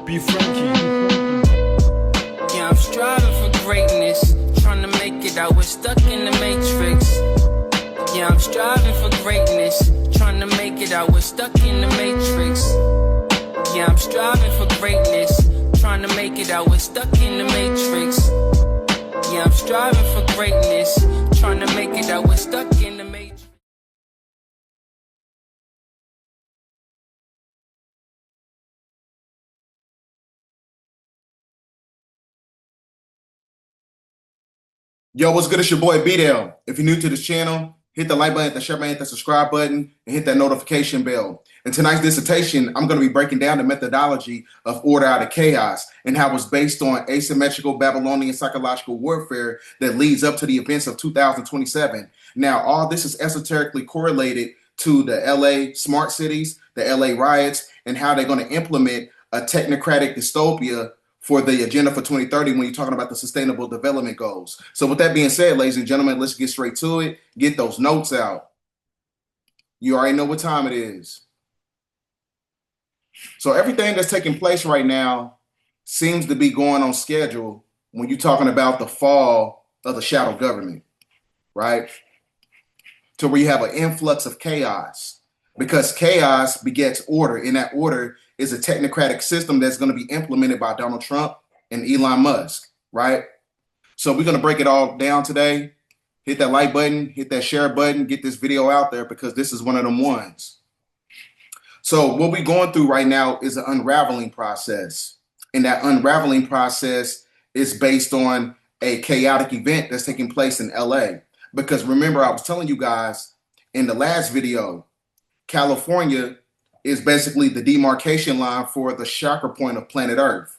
Be Frankie. Yeah, I'm striving for greatness, trying to make it out. We're stuck in the matrix. Yeah, I'm striving for greatness, trying to make it out. We're stuck in the matrix. Yeah, I'm striving for greatness, trying to make it out. We're stuck in the matrix. Yeah, I'm striving for greatness, trying to make it out. We're stuck in the matrix. Yo, what's good? It's your boy B-Dell. If you're new to this channel, hit the like button, hit the share button, hit the subscribe button, and hit that notification bell. In tonight's dissertation, I'm going to be breaking down the methodology of order out of chaos and how it's based on asymmetrical Babylonian psychological warfare that leads up to the events of 2027. Now, all this is esoterically correlated to the LA smart cities, the LA riots, and how they're going to implement a technocratic dystopia for the agenda for 2030 when you're talking about the sustainable development goals. So with that being said, ladies and gentlemen, let's get straight to it. Get those notes out. You already know what time it is. So everything that's taking place right now seems to be going on schedule when you're talking about the fall of the shadow government, right? To where you have an influx of chaos, because chaos begets order, and that order is a technocratic system that's going to be implemented by Donald Trump and Elon Musk, right? So we're going to break it all down today. Hit that like button, hit that share button, get this video out there because this is one of them ones. So what we're going through right now is an unraveling process. And that unraveling process is based on a chaotic event that's taking place in LA. Because remember, I was telling you guys in the last video, California is basically the demarcation line for the chakra point of planet Earth,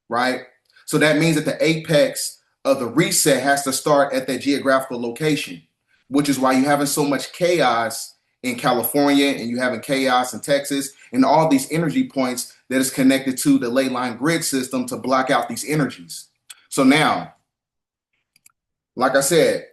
right? So that means that the apex of the reset has to start at that geographical location, which is why you're having so much chaos in California and you're having chaos in Texas and all these energy points that is connected to the ley line grid system to block out these energies. So now, like I said,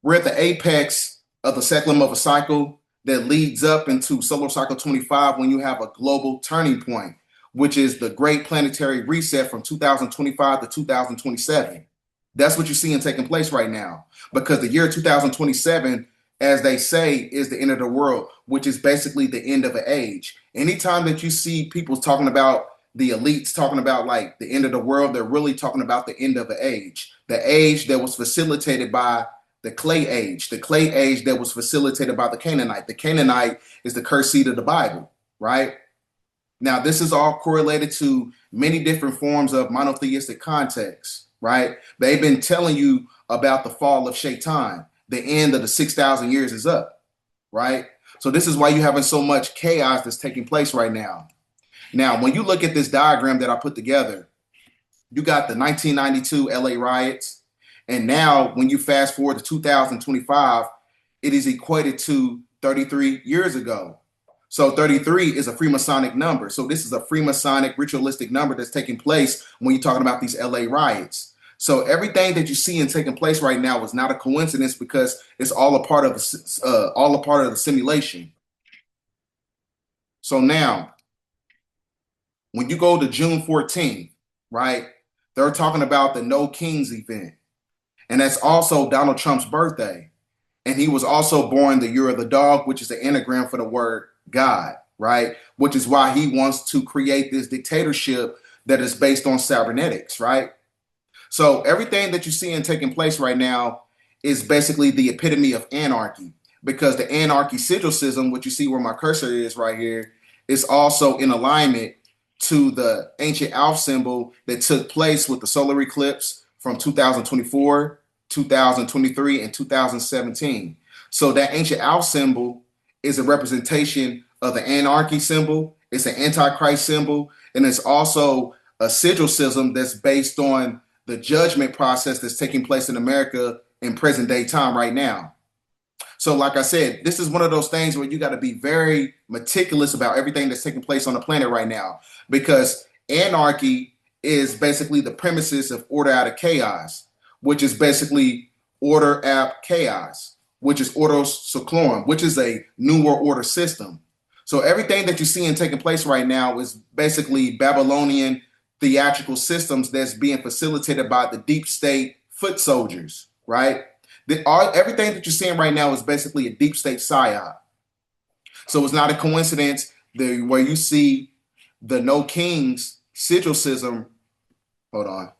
we're at the apex of the seclum of a cycle that leads up into solar cycle 25 when you have a global turning point, which is the great planetary reset from 2025 to 2027. That's what you're seeing taking place right now, because the year 2027, as they say, is the end of the world, which is basically the end of an age. Anytime that you see people talking about the elites talking about like the end of the world, they're really talking about the end of an age, the age that was facilitated by the clay age that was facilitated by the Canaanite. The Canaanite is the cursed seed of the Bible, right? Now, this is all correlated to many different forms of monotheistic contexts, right? They've been telling you about the fall of Shaitan. The end of the 6,000 years is up, right? So this is why you're having so much chaos that's taking place right now. Now, when you look at this diagram that I put together, you got the 1992 LA riots. And now when you fast forward to 2025, it is equated to 33 years ago. So 33 is a Freemasonic number. So this is a Freemasonic ritualistic number that's taking place when you're talking about these LA riots. So everything that you see and taking place right now is not a coincidence because it's all a part of the simulation. So now, when you go to June 14th, right, they're talking about the No Kings event. And that's also Donald Trump's birthday. And he was also born the year of the dog, which is the anagram for the word God, right? Which is why he wants to create this dictatorship that is based on cybernetics, right? So everything that you're seeing taking place right now is basically the epitome of anarchy, because the anarchy sigil system, which you see where my cursor is right here, is also in alignment to the ancient Alpha symbol that took place with the solar eclipse from 2024, 2023, and 2017. So that ancient Alpha symbol is a representation of the anarchy symbol. It's an antichrist symbol, and it's also a sigil system that's based on the judgment process that's taking place in America in present day time right now. So, like I said, this is one of those things where you got to be very meticulous about everything that's taking place on the planet right now, because anarchy is basically the premises of order out of chaos, which is basically order out chaos, which is ordo seclorum, which is a new world order system. So everything that you're seeing taking place right now is basically Babylonian theatrical systems that's being facilitated by the deep state foot soldiers, right? Everything that you're seeing right now is basically a deep state psyop. So it's not a coincidence where you see the No Kings sigil system. Hold on.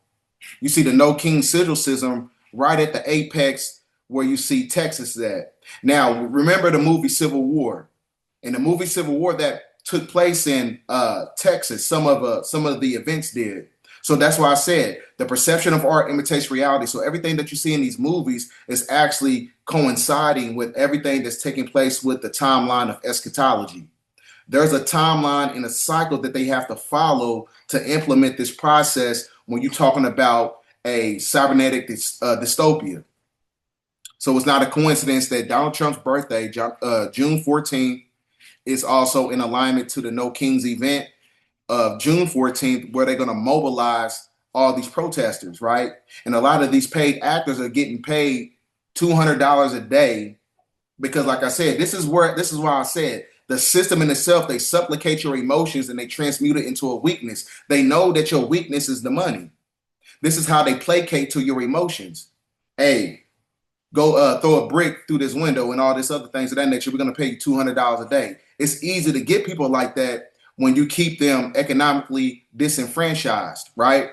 You see the No King sigil system right at the apex where you see Texas at. Now, remember the movie Civil War. In the movie Civil War that took place in Texas, some of the events did. So that's why I said the perception of art imitates reality. So everything that you see in these movies is actually coinciding with everything that's taking place with the timeline of eschatology. There's a timeline and a cycle that they have to follow to implement this process when you're talking about a cybernetic dystopia. So it's not a coincidence that Donald Trump's birthday, June 14th, is also in alignment to the No Kings event of June 14th, where they're going to mobilize all these protesters, right? And a lot of these paid actors are getting paid $200 a day because, like I said, this is why I said the system in itself, they supplicate your emotions and they transmute it into a weakness. They know that your weakness is the money. This is how they placate to your emotions. Hey, go throw a brick through this window and all this other things of that nature. We're going to pay you $200 a day. It's easy to get people like that when you keep them economically disenfranchised, right?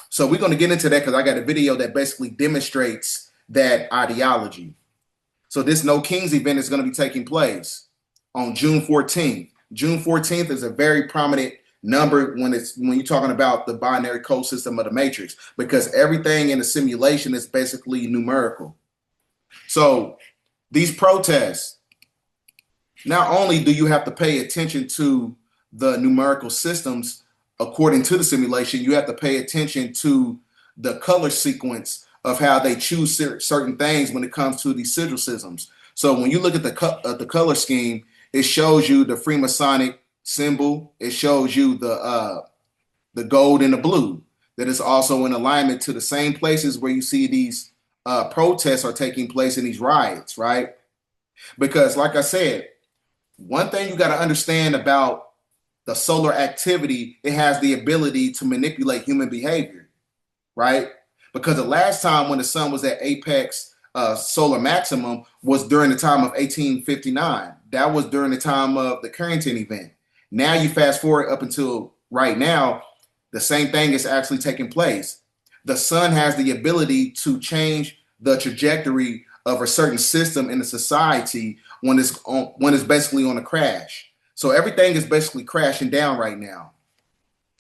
So we're going to get into that because I got a video that basically demonstrates that ideology. So this No Kings event is going to be taking place on June 14th. June 14th is a very prominent number when you're talking about the binary code system of the matrix, because everything in the simulation is basically numerical. So these protests, not only do you have to pay attention to the numerical systems according to the simulation, you have to pay attention to the color sequence of how they choose certain things when it comes to these sigil systems. So when you look at the color scheme, it shows you the Freemasonic symbol. It shows you the gold and the blue. That is also in alignment to the same places where you see these protests are taking place in these riots, right? Because, like I said, one thing you got to understand about the solar activity, it has the ability to manipulate human behavior, right? Because the last time when the sun was at apex solar maximum was during the time of 1859. That was during the time of the Carrington event. Now you fast forward up until right now, the same thing is actually taking place. The sun has the ability to change the trajectory of a certain system in a society when it's basically on a crash. So everything is basically crashing down right now.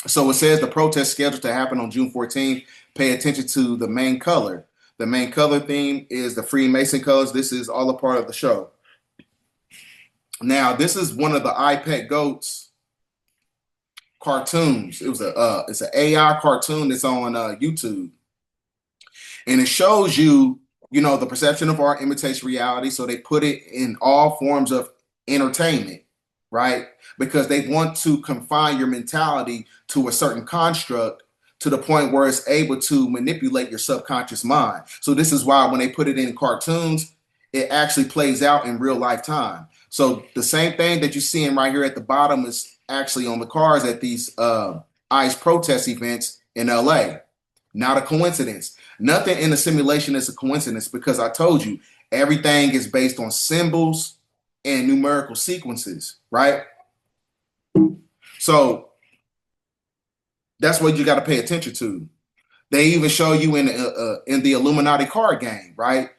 So it says the protest scheduled to happen on June 14th. Pay attention to the main color. The main color theme is the Freemason colors. This is all a part of the show. Now, this is one of the iPad Goats cartoons. It's an AI cartoon that's on YouTube, and it shows you, the perception of art imitates reality. So they put it in all forms of entertainment, right? Because they want to confine your mentality to a certain construct to the point where it's able to manipulate your subconscious mind. So this is why when they put it in cartoons, it actually plays out in real life time. So the same thing that you're seeing right here at the bottom is actually on the cars at these ICE protest events in LA. Not a coincidence. Nothing in the simulation is a coincidence, because I told you everything is based on symbols and numerical sequences, right? So that's what you got to pay attention to. They even show you in the Illuminati card game, right?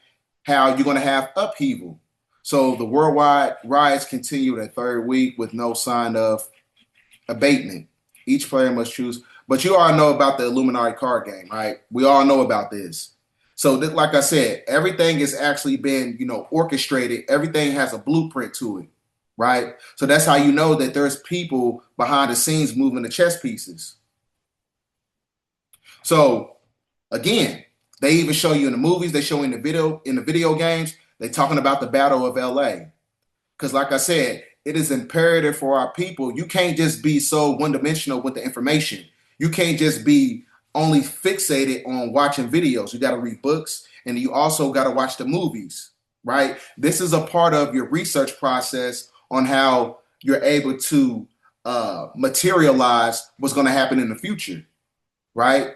How you're going to have upheaval. So the worldwide riots continue their third week with no sign of abatement. Each player must choose. But you all know about the Illuminati card game, right? We all know about this. So like I said, everything has actually been, orchestrated. Everything has a blueprint to it, right? So that's how you know that there's people behind the scenes moving the chess pieces. So again, they even show you in the movies, they show in the video games, They're talking about the Battle of LA. Because like I said, it is imperative for our people. You can't just be so one-dimensional with the information. You can't just be only fixated on watching videos. You got to read books, and you also got to watch the movies, right? This is a part of your research process on how you're able to materialize what's going to happen in the future, right?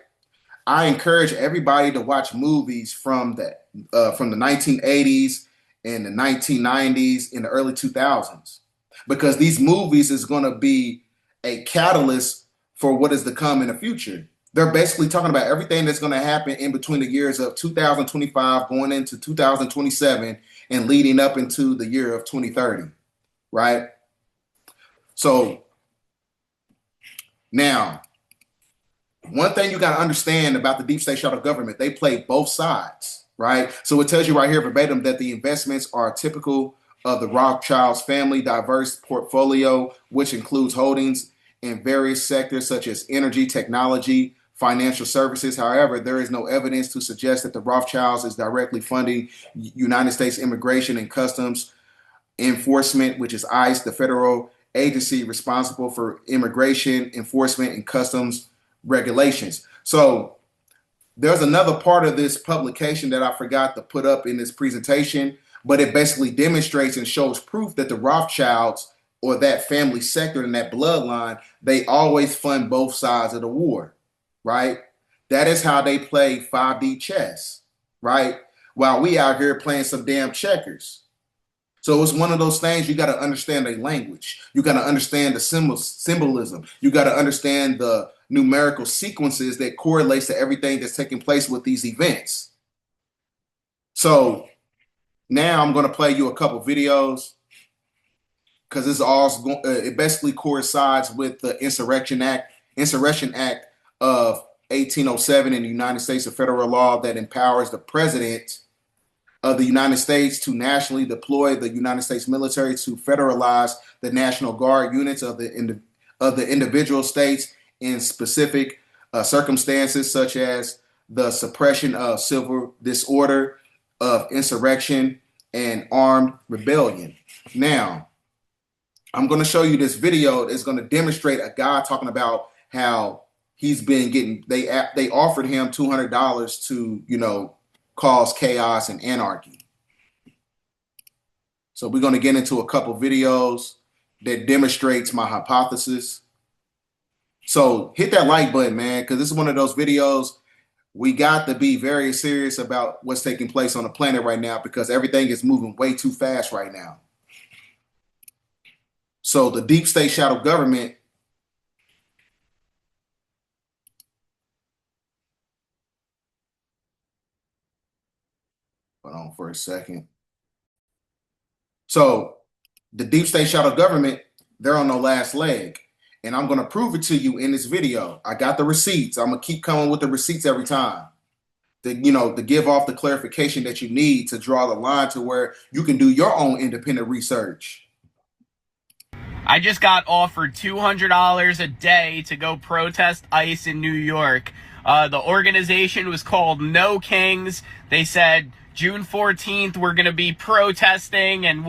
I encourage everybody to watch movies from the 1980s and the 1990s and the early 2000s, because these movies is going to be a catalyst for what is to come in the future. They're basically talking about everything that's going to happen in between the years of 2025 going into 2027 and leading up into the year of 2030, right? So now, one thing you got to understand about the deep state shadow government, they play both sides, right? So it tells you right here verbatim that the investments are typical of the Rothschilds family diverse portfolio, which includes holdings in various sectors such as energy, technology, financial services. However, there is no evidence to suggest that the Rothschilds is directly funding United States Immigration and Customs Enforcement, which is ICE, the federal agency responsible for immigration enforcement and customs regulations. So there's another part of this publication that I forgot to put up in this presentation, but it basically demonstrates and shows proof that the Rothschilds, or that family sector and that bloodline, they always fund both sides of the war, right? That is how they play 5D chess, right? While we out here playing some damn checkers. So it's one of those things, you got to understand the language. You got to understand the symbolism. You got to understand the numerical sequences that correlates to everything that's taking place with these events. So now I'm going to play you a couple videos, because it basically coincides with the Insurrection Act of 1807 in the United States, a federal law that empowers the president of the United States to nationally deploy the United States military to federalize the National Guard units of the individual states in specific circumstances, such as the suppression of civil disorder, of insurrection, and armed rebellion. Now, I'm going to show you this video that's going to demonstrate a guy talking about how he's been getting, they offered him $200 to, cause chaos and anarchy. So we're going to get into a couple videos that demonstrates my hypothesis. So hit that like button, man, because this is one of those videos we got to be very serious about what's taking place on the planet right now, because everything is moving way too fast right now. So the deep state shadow government, hold on for a second. So the deep state shadow government, they're on the last leg. And I'm going to prove it to you in this video. I got the receipts. I'm going to keep coming with the receipts every time to give off the clarification that you need to draw the line to where you can do your own independent research. I just got offered $200 a day to go protest ICE in New York. The organization was called No Kings. They said June 14th, we're going to be protesting, and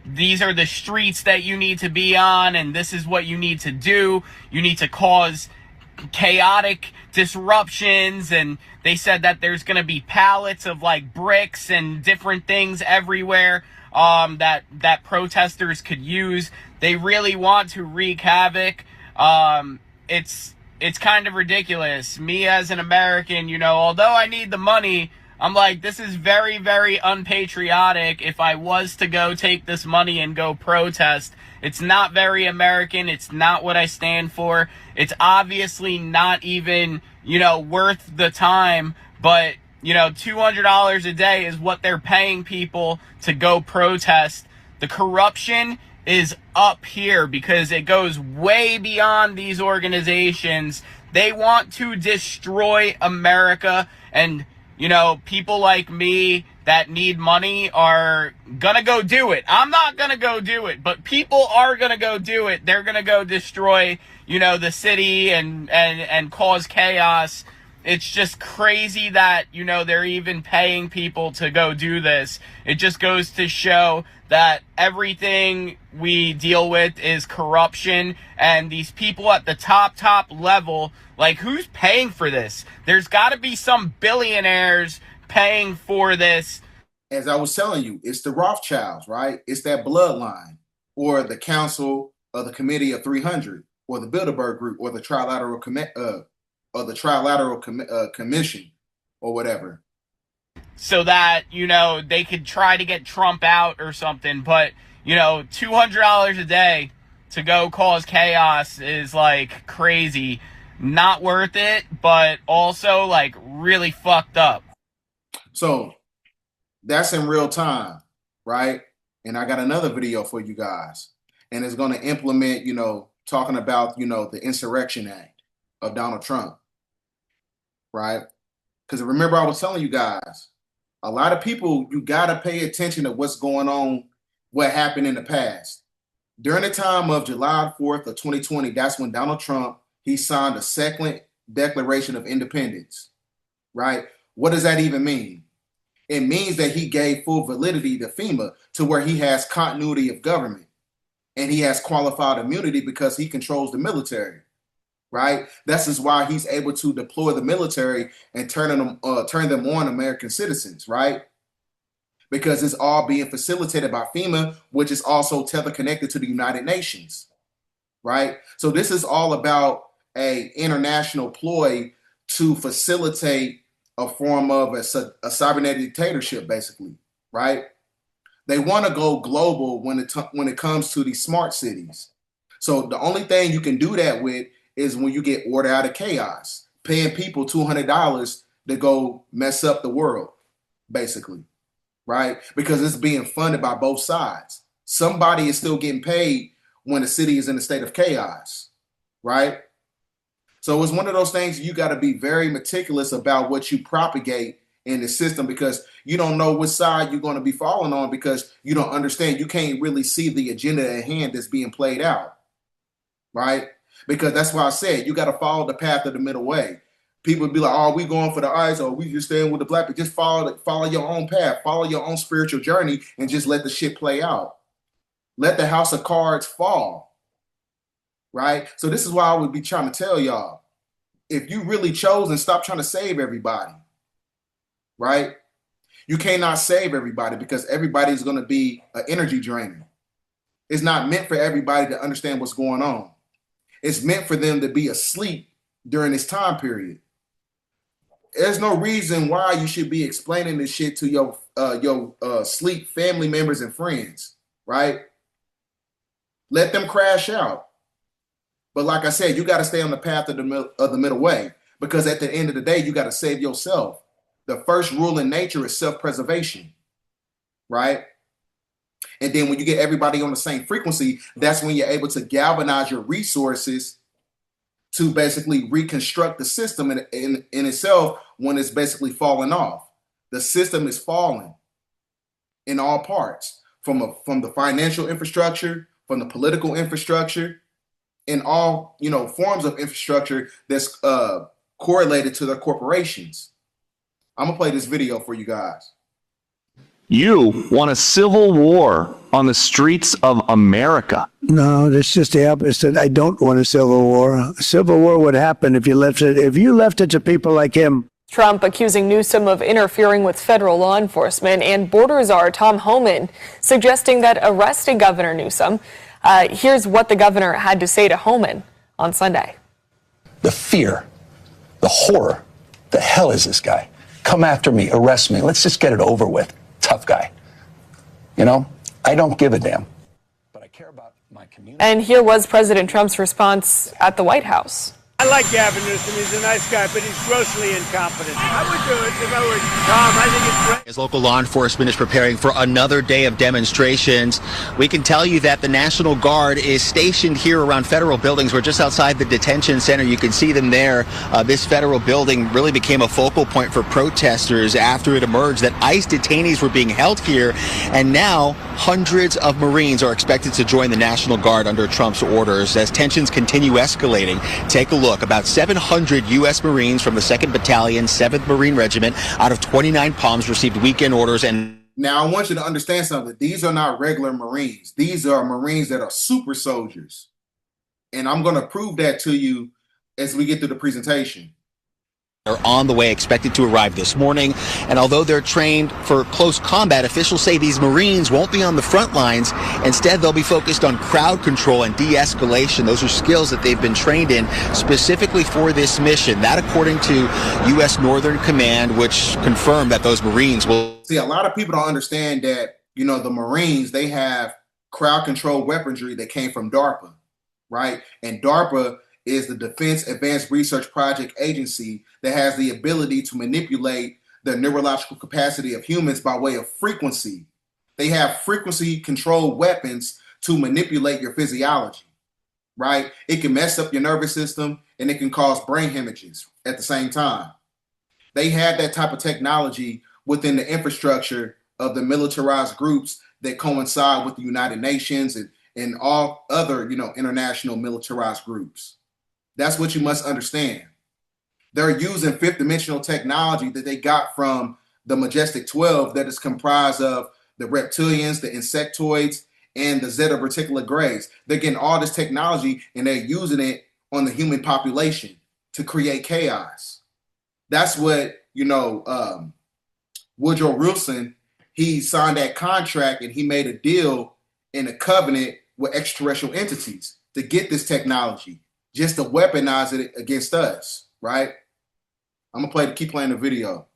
these are the streets that you need to be on, and this is what you need to do. You need to cause chaotic disruptions, and they said that there's going to be pallets of like bricks and different things everywhere that protesters could use. They really want to wreak havoc. It's kind of ridiculous. Me as an American, although I need the money, I'm like, this is very, very unpatriotic. If I was to go take this money and go protest, it's not very American. It's not what I stand for. It's obviously not even, worth the time. But, $200 a day is what they're paying people to go protest. The corruption is up here because it goes way beyond these organizations. They want to destroy America, and people like me that need money are gonna go do it. I'm not gonna go do it, but people are gonna go do it. They're gonna go destroy, the city and cause chaos. it's just crazy that, you know, they're even paying people to go do this. It just goes to show that everything we deal with is corruption, and these people at the top level, like, who's paying for this? There's got to be some billionaires paying for this. As I was telling you, it's the Rothschilds, right? It's that bloodline, or the Council of the Committee of 300, or the Bilderberg Group, or the Trilateral Commission, or whatever. So that, you know, they could try to get Trump out or something. But, you know, $200 a day to go cause chaos is, like, crazy. Not worth it, but also, like, really fucked up. So that's in real time, right? And I got another video for you guys. And it's going to implement, you know, talking about, you know, the Insurrection Act of Donald Trump, right? Because remember, I was telling you guys, a lot of people, you got to pay attention to what's going on, what happened in the past. During the time of July 4th of 2020, that's when Donald Trump, he signed the second Declaration of Independence, right? What does that even mean? It means that he gave full validity to FEMA, to where he has continuity of government and he has qualified immunity because he controls the military, right? This is why he's able to deploy the military and turn them on American citizens, right? Because it's all being facilitated by FEMA, which is also teleconnected to the United Nations, right? So this is all about an international ploy to facilitate a form of a cybernetic dictatorship, basically, right? They want to go global when it comes to these smart cities. So the only thing you can do that with is when you get order out of chaos, paying people $200 to go mess up the world, basically, right? Because it's being funded by both sides. Somebody is still getting paid when the city is in a state of chaos, right? So it's one of those things you got to be very meticulous about what you propagate in the system, because you don't know which side you're going to be falling on, because you don't understand. You can't really see the agenda at hand that's being played out, right? Because that's why I said you got to follow the path of the middle way. People be like, "Oh, we going for the ice, or we just staying with the black." But just follow your own path, follow your own spiritual journey, and just let the shit play out. Let the house of cards fall, right? So this is why I would be trying to tell y'all, if you really chose, and stop trying to save everybody, right? You cannot save everybody, because everybody is going to be an energy drainer. It's not meant for everybody to understand what's going on. It's meant for them to be asleep during this time period. There's no reason why you should be explaining this shit to your sleep family members and friends, right? Let them crash out. But like I said, you got to stay on the path of the middle way, because at the end of the day, you got to save yourself. The first rule in nature is self-preservation, right? And then when you get everybody on the same frequency, that's when you're able to galvanize your resources to basically reconstruct the system in itself when it's basically falling off. The system is falling in all parts, from the financial infrastructure, from the political infrastructure, in all, you know, forms of infrastructure that's correlated to the corporations. I'm gonna play this video for you guys. You want a civil war on the streets of America. No, that's just the opposite. I don't want a civil war. A civil war would happen if you left it to people like him. Trump accusing Newsom of interfering with federal law enforcement, and border czar Tom Homan suggesting that arresting Governor Newsom. Here's what the governor had to say to Homan on Sunday. The fear, the horror, the hell is this guy? Come after me, arrest me. Let's just get it over with. Tough guy. You know, I don't give a damn. But I care about my community. And here was President Trump's response at the White House. I like Gavin Newsom. He's a nice guy, but he's grossly incompetent. I would do it if I were Tom. I think it's great. As local law enforcement is preparing for another day of demonstrations, we can tell you that the National Guard is stationed here around federal buildings. We're just outside the detention center. You can see them there. This federal building really became a focal point for protesters after it emerged that ICE detainees were being held here. And now hundreds of Marines are expected to join the National Guard under Trump's orders as tensions continue escalating. Take a look. About 700 U.S. Marines from the 2nd Battalion, 7th Marine Regiment out of 29 Palms received weekend orders. And now I want you to understand something. These are not regular Marines. These are Marines that are super soldiers. And I'm going to prove that to you as we get through the presentation. Are on the way, expected to arrive this morning. And although they're trained for close combat, officials say these Marines won't be on the front lines. Instead, they'll be focused on crowd control and de-escalation. Those are skills that they've been trained in specifically for this mission. That according to U.S. Northern Command, which confirmed that those Marines will... See, a lot of people don't understand that, you know, the Marines, they have crowd control weaponry that came from DARPA, right? And DARPA is the Defense Advanced Research Project Agency that has the ability to manipulate the neurological capacity of humans by way of frequency. They have frequency controlled weapons to manipulate your physiology, right? It can mess up your nervous system and it can cause brain hemorrhages at the same time. They have that type of technology within the infrastructure of the militarized groups that coincide with the United Nations and all other, you know, international militarized groups. That's what you must understand. They're using fifth dimensional technology that they got from the Majestic 12 that is comprised of the reptilians, the insectoids, and the Zeta Reticula-Grays. They're getting all this technology and they're using it on the human population to create chaos. That's what, you know, Woodrow Wilson, he signed that contract and he made a deal in a covenant with extraterrestrial entities to get this technology, just to weaponize it against us, right? I'm gonna keep playing the video.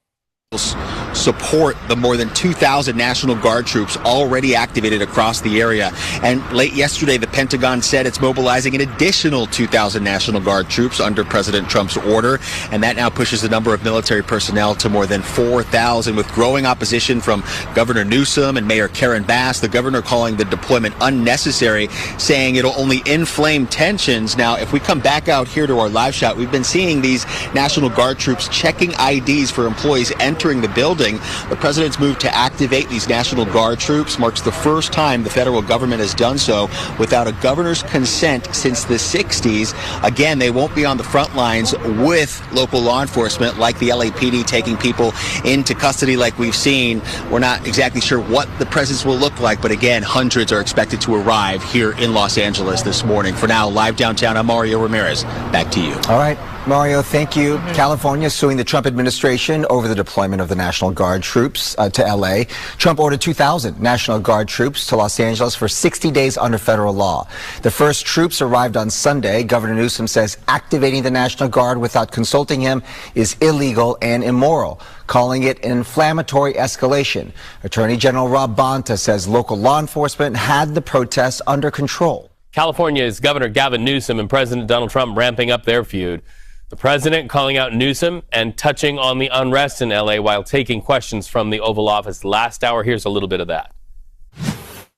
Support the more than 2,000 National Guard troops already activated across the area. And late yesterday, the Pentagon said it's mobilizing an additional 2,000 National Guard troops under President Trump's order. And that now pushes the number of military personnel to more than 4,000, with growing opposition from Governor Newsom and Mayor Karen Bass. The governor calling the deployment unnecessary, saying it'll only inflame tensions. Now, if we come back out here to our live shot, we've been seeing these National Guard troops checking IDs for employees entering the building. The president's move to activate these National Guard troops marks the first time the federal government has done so without a governor's consent since the 60s. Again, they won't be on the front lines with local law enforcement like the LAPD taking people into custody like we've seen. We're not exactly sure what the presence will look like, but again, hundreds are expected to arrive here in Los Angeles this morning. For now, live downtown, I'm Mario Ramirez. Back to you. All right, Mario, thank you. California suing the Trump administration over the deployment of the National Guard troops to L.A. Trump ordered 2,000 National Guard troops to Los Angeles for 60 days under federal law. The first troops arrived on Sunday. Governor Newsom says activating the National Guard without consulting him is illegal and immoral, calling it an inflammatory escalation. Attorney General Rob Bonta says local law enforcement had the protests under control. California's Governor Gavin Newsom and President Donald Trump ramping up their feud. The president calling out Newsom and touching on the unrest in L.A. while taking questions from the Oval Office last hour. Here's a little bit of that.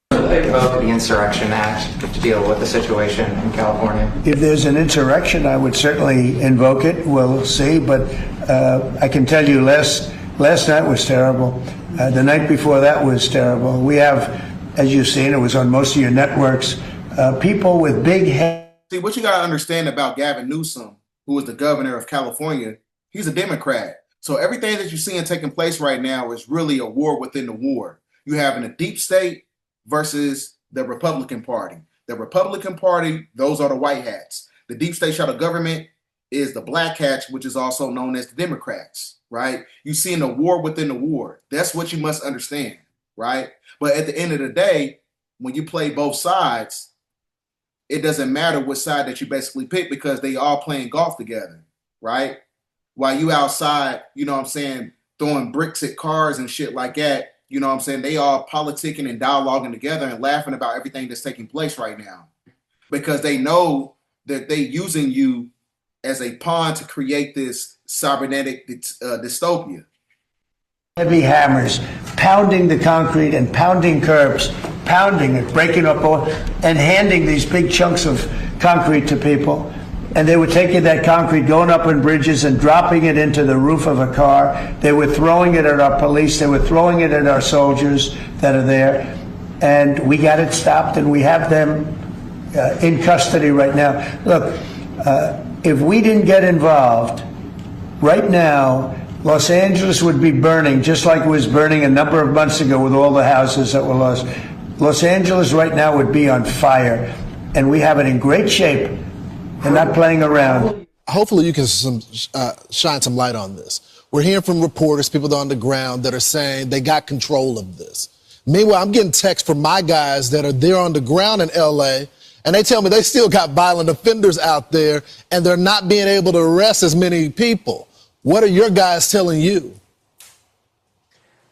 Invoke the Insurrection Act to deal with the situation in California. If there's an insurrection, I would certainly invoke it. We'll see. But I can tell you last night was terrible. The night before that was terrible. We have, as you've seen, it was on most of your networks, people with big heads. See, what you got to understand about Gavin Newsom, who is the governor of California, he's a Democrat. So everything that you're seeing taking place right now is really a war within the war. You have in a deep state versus the Republican Party. The Republican Party, those are the white hats. The deep state shadow government is the black hats, which is also known as the Democrats, right? You're seeing a war within the war. That's what you must understand, right? But at the end of the day, when you play both sides, it doesn't matter what side that you basically pick because they all playing golf together, right? While you outside, you know what I'm saying, throwing bricks at cars and shit like that, you know what I'm saying, they all politicking and dialoguing together and laughing about everything that's taking place right now because they know that they using you as a pawn to create this cybernetic dystopia. heavy hammers, pounding the concrete and pounding curbs, pounding it, breaking up all, and handing these big chunks of concrete to people. And they were taking that concrete, going up on bridges and dropping it into the roof of a car. They were throwing it at our police. They were throwing it at our soldiers that are there. And we got it stopped, and we have them in custody right now. Look, if we didn't get involved, right now, Los Angeles would be burning, just like it was burning a number of months ago with all the houses that were lost. Los Angeles right now would be on fire, and we have it in great shape. They're not playing around. Hopefully you can shine some light on this. We're hearing from reporters, people on the ground that are saying they got control of this. Meanwhile, I'm getting texts from my guys that are there on the ground in LA, and they tell me they still got violent offenders out there, and they're not being able to arrest as many people. What are your guys telling you?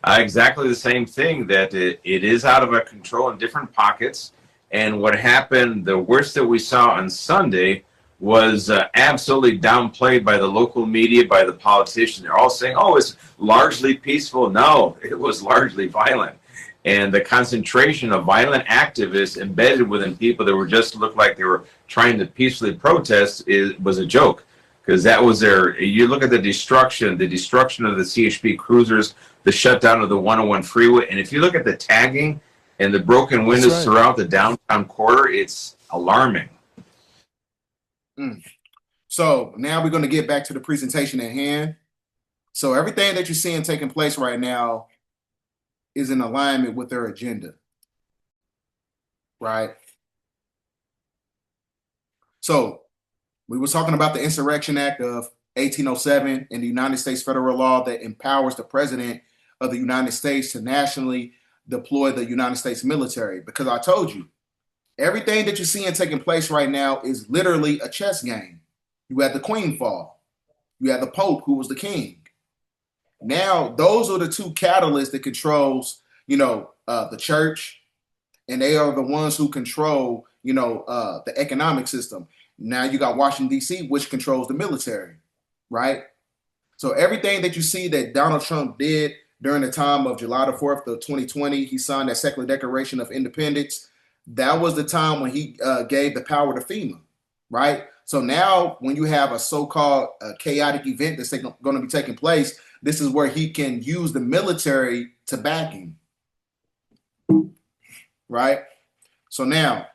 Exactly the same thing, that it is out of our control in different pockets. And what happened, the worst that we saw on Sunday, was absolutely downplayed by the local media, by the politicians. They're all saying, oh, it's largely peaceful. No, it was largely violent. And the concentration of violent activists embedded within people that were just looked like they were trying to peacefully protest was a joke. Because that was you look at the destruction of the CHP cruisers, the shutdown of the 101 freeway. And if you look at the tagging and the broken windows throughout the downtown quarter, it's alarming. So now we're going to get back to the presentation at hand. So everything that you're seeing taking place right now is in alignment with their agenda, right? So we were talking about the Insurrection Act of 1807 in the United States federal law that empowers the president of the United States to nationally deploy the United States military. Because I told you, everything that you're seeing taking place right now is literally a chess game. You had the Queen fall. You had the Pope, who was the king. Now, those are the two catalysts that controls, the church, and they are the ones who control, the economic system. Now you got Washington, D.C., which controls the military, right? So everything that you see that Donald Trump did during the time of July the 4th of 2020, he signed that secular declaration of independence. That was the time when he gave the power to FEMA, right? So now when you have a so-called chaotic event that's going to be taking place, this is where he can use the military to back him, right? So now,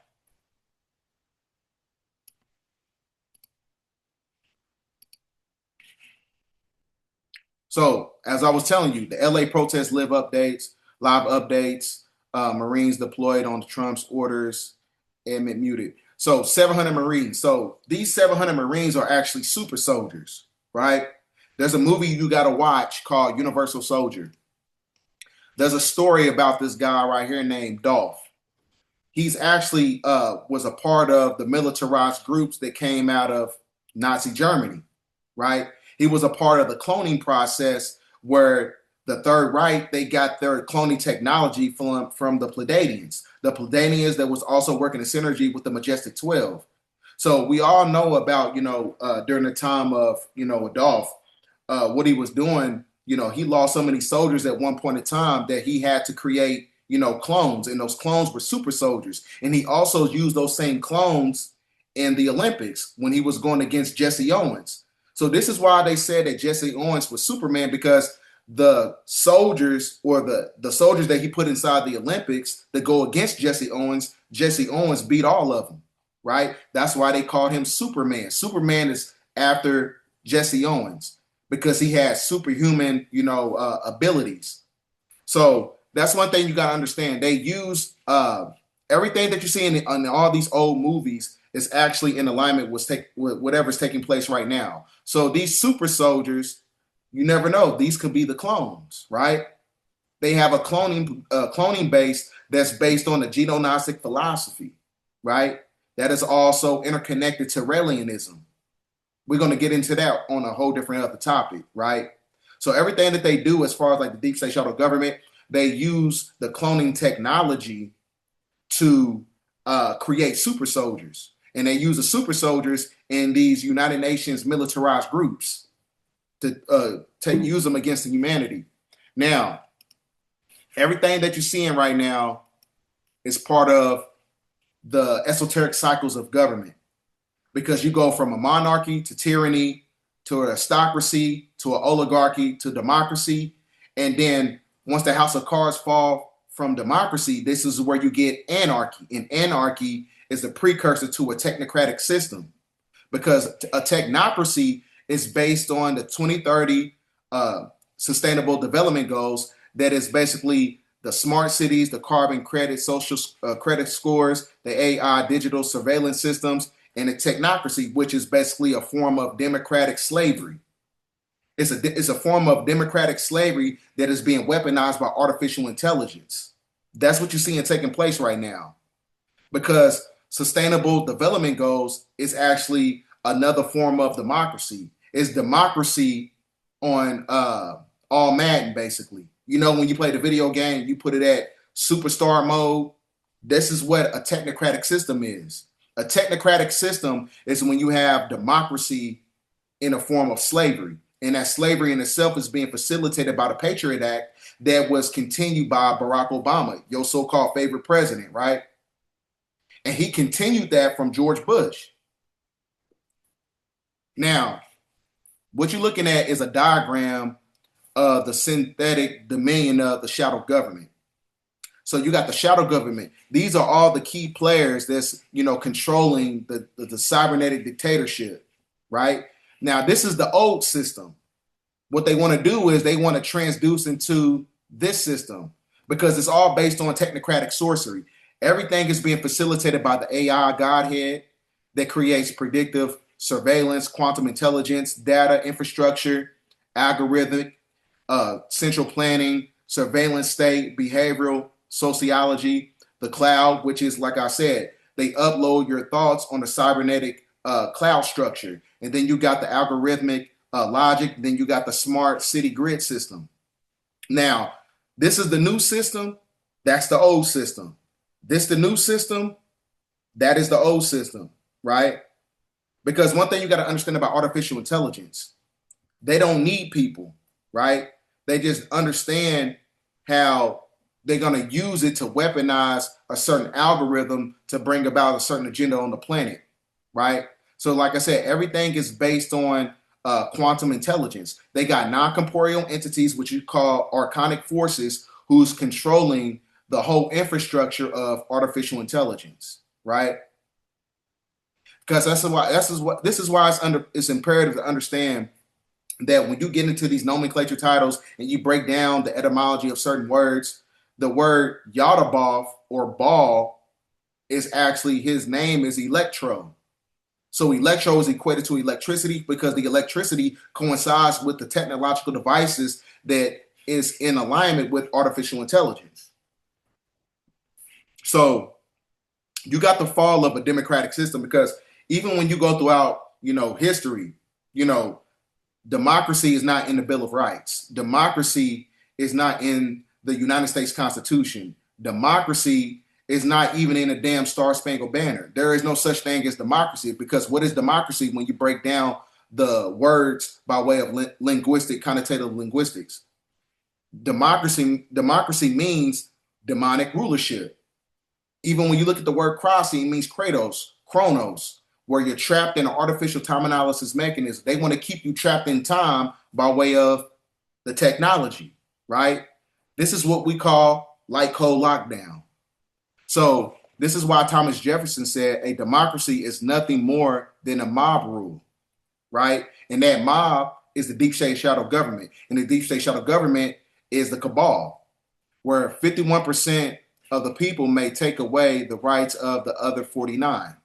as I was telling you, the LA protest live updates, live updates, Marines deployed on Trump's orders, admit muted. So 700 Marines. So these 700 Marines are actually super soldiers, right? There's a movie you got to watch called Universal Soldier. There's a story about this guy right here named Dolph. He's actually was a part of the militarized groups that came out of Nazi Germany, right? He was a part of the cloning process where the Third Reich, they got their cloning technology from the Pleiadians. The Pleiadians that was also working in synergy with the Majestic 12. So we all know about, during the time of, Adolf, what he was doing. He lost so many soldiers at one point in time that he had to create, clones. And those clones were super soldiers. And he also used those same clones in the Olympics when he was going against Jesse Owens. So this is why they said that Jesse Owens was Superman, because the soldiers or the soldiers that he put inside the Olympics that go against Jesse Owens beat all of them, right? That's why they called him Superman. Superman is after Jesse Owens because he has superhuman, abilities. So that's one thing you got to understand. They use everything that you see in all these old movies is actually in alignment with whatever's taking place right now. So these super soldiers, you never know. These could be the clones, right? They have a cloning base that's based on the genognostic philosophy, right? That is also interconnected to Raelianism. We're going to get into that on a whole different other topic, right? So everything that they do as far as like the deep state shadow government, they use the cloning technology to create super soldiers. And they use the super soldiers in these United Nations militarized groups to use them against the humanity. Now, everything that you're seeing right now is part of the esoteric cycles of government, because you go from a monarchy to tyranny to an aristocracy to an oligarchy to democracy. And then once the house of cards fall from democracy, this is where you get anarchy. And anarchy is the precursor to a technocratic system, because a technocracy is based on the 2030 sustainable development goals. That is basically the smart cities, the carbon credit, social credit scores, the AI digital surveillance systems, and a technocracy, which is basically a form of democratic slavery. It's a form of democratic slavery that is being weaponized by artificial intelligence. That's what you're seeing taking place right now, because sustainable development goals is actually another form of democracy. It's democracy on all Madden, basically. You know, when you play the video game, you put it at superstar mode. This is what a technocratic system is. A technocratic system is when you have democracy in a form of slavery. And that slavery in itself is being facilitated by the Patriot Act that was continued by Barack Obama, your so-called favorite president, right? And he continued that from George Bush. Now, what you're looking at is a diagram of the synthetic dominion of the shadow government. So you got the shadow government. These are all the key players that's, you know, controlling the cybernetic dictatorship, right? Now, this is the old system. What they want to do is they want to transduce into this system, because it's all based on technocratic sorcery. Everything is being facilitated by the AI godhead that creates predictive surveillance, quantum intelligence, data infrastructure, algorithmic, central planning, surveillance state, behavioral sociology, the cloud, which is, like I said, they upload your thoughts on the cybernetic cloud structure. And then you got the algorithmic logic. Then you got the smart city grid system. Now, this is the new system. That's the old system. This the new system. That is the old system, right? Because one thing you got to understand about artificial intelligence, they don't need people, right? They just understand how they're going to use it to weaponize a certain algorithm to bring about a certain agenda on the planet, right? So like I said, everything is based on quantum intelligence. They got non-corporeal entities, which you call archonic forces, who's controlling the whole infrastructure of artificial intelligence, right? Because this is why it's imperative to understand that when you get into these nomenclature titles and you break down the etymology of certain words, the word Yadabaoth or ball is actually, his name is Electro. So electro is equated to electricity because the electricity coincides with the technological devices that is in alignment with artificial intelligence. So you got the fall of a democratic system, because even when you go throughout, you know, history, you know, democracy is not in the Bill of Rights. Democracy is not in the United States Constitution. Democracy is not even in a damn Star Spangled Banner. There is no such thing as democracy, because what is democracy when you break down the words by way of connotative linguistics? Democracy means demonic rulership. Even when you look at the word Krasi, it means chronos, where you're trapped in an artificial time analysis mechanism. They want to keep you trapped in time by way of the technology, right? This is what we call light code lockdown. So this is why Thomas Jefferson said a democracy is nothing more than a mob rule, right? And that mob is the deep state shadow government. And the deep state shadow government is the cabal, where 51% of the people may take away the rights of the other 49,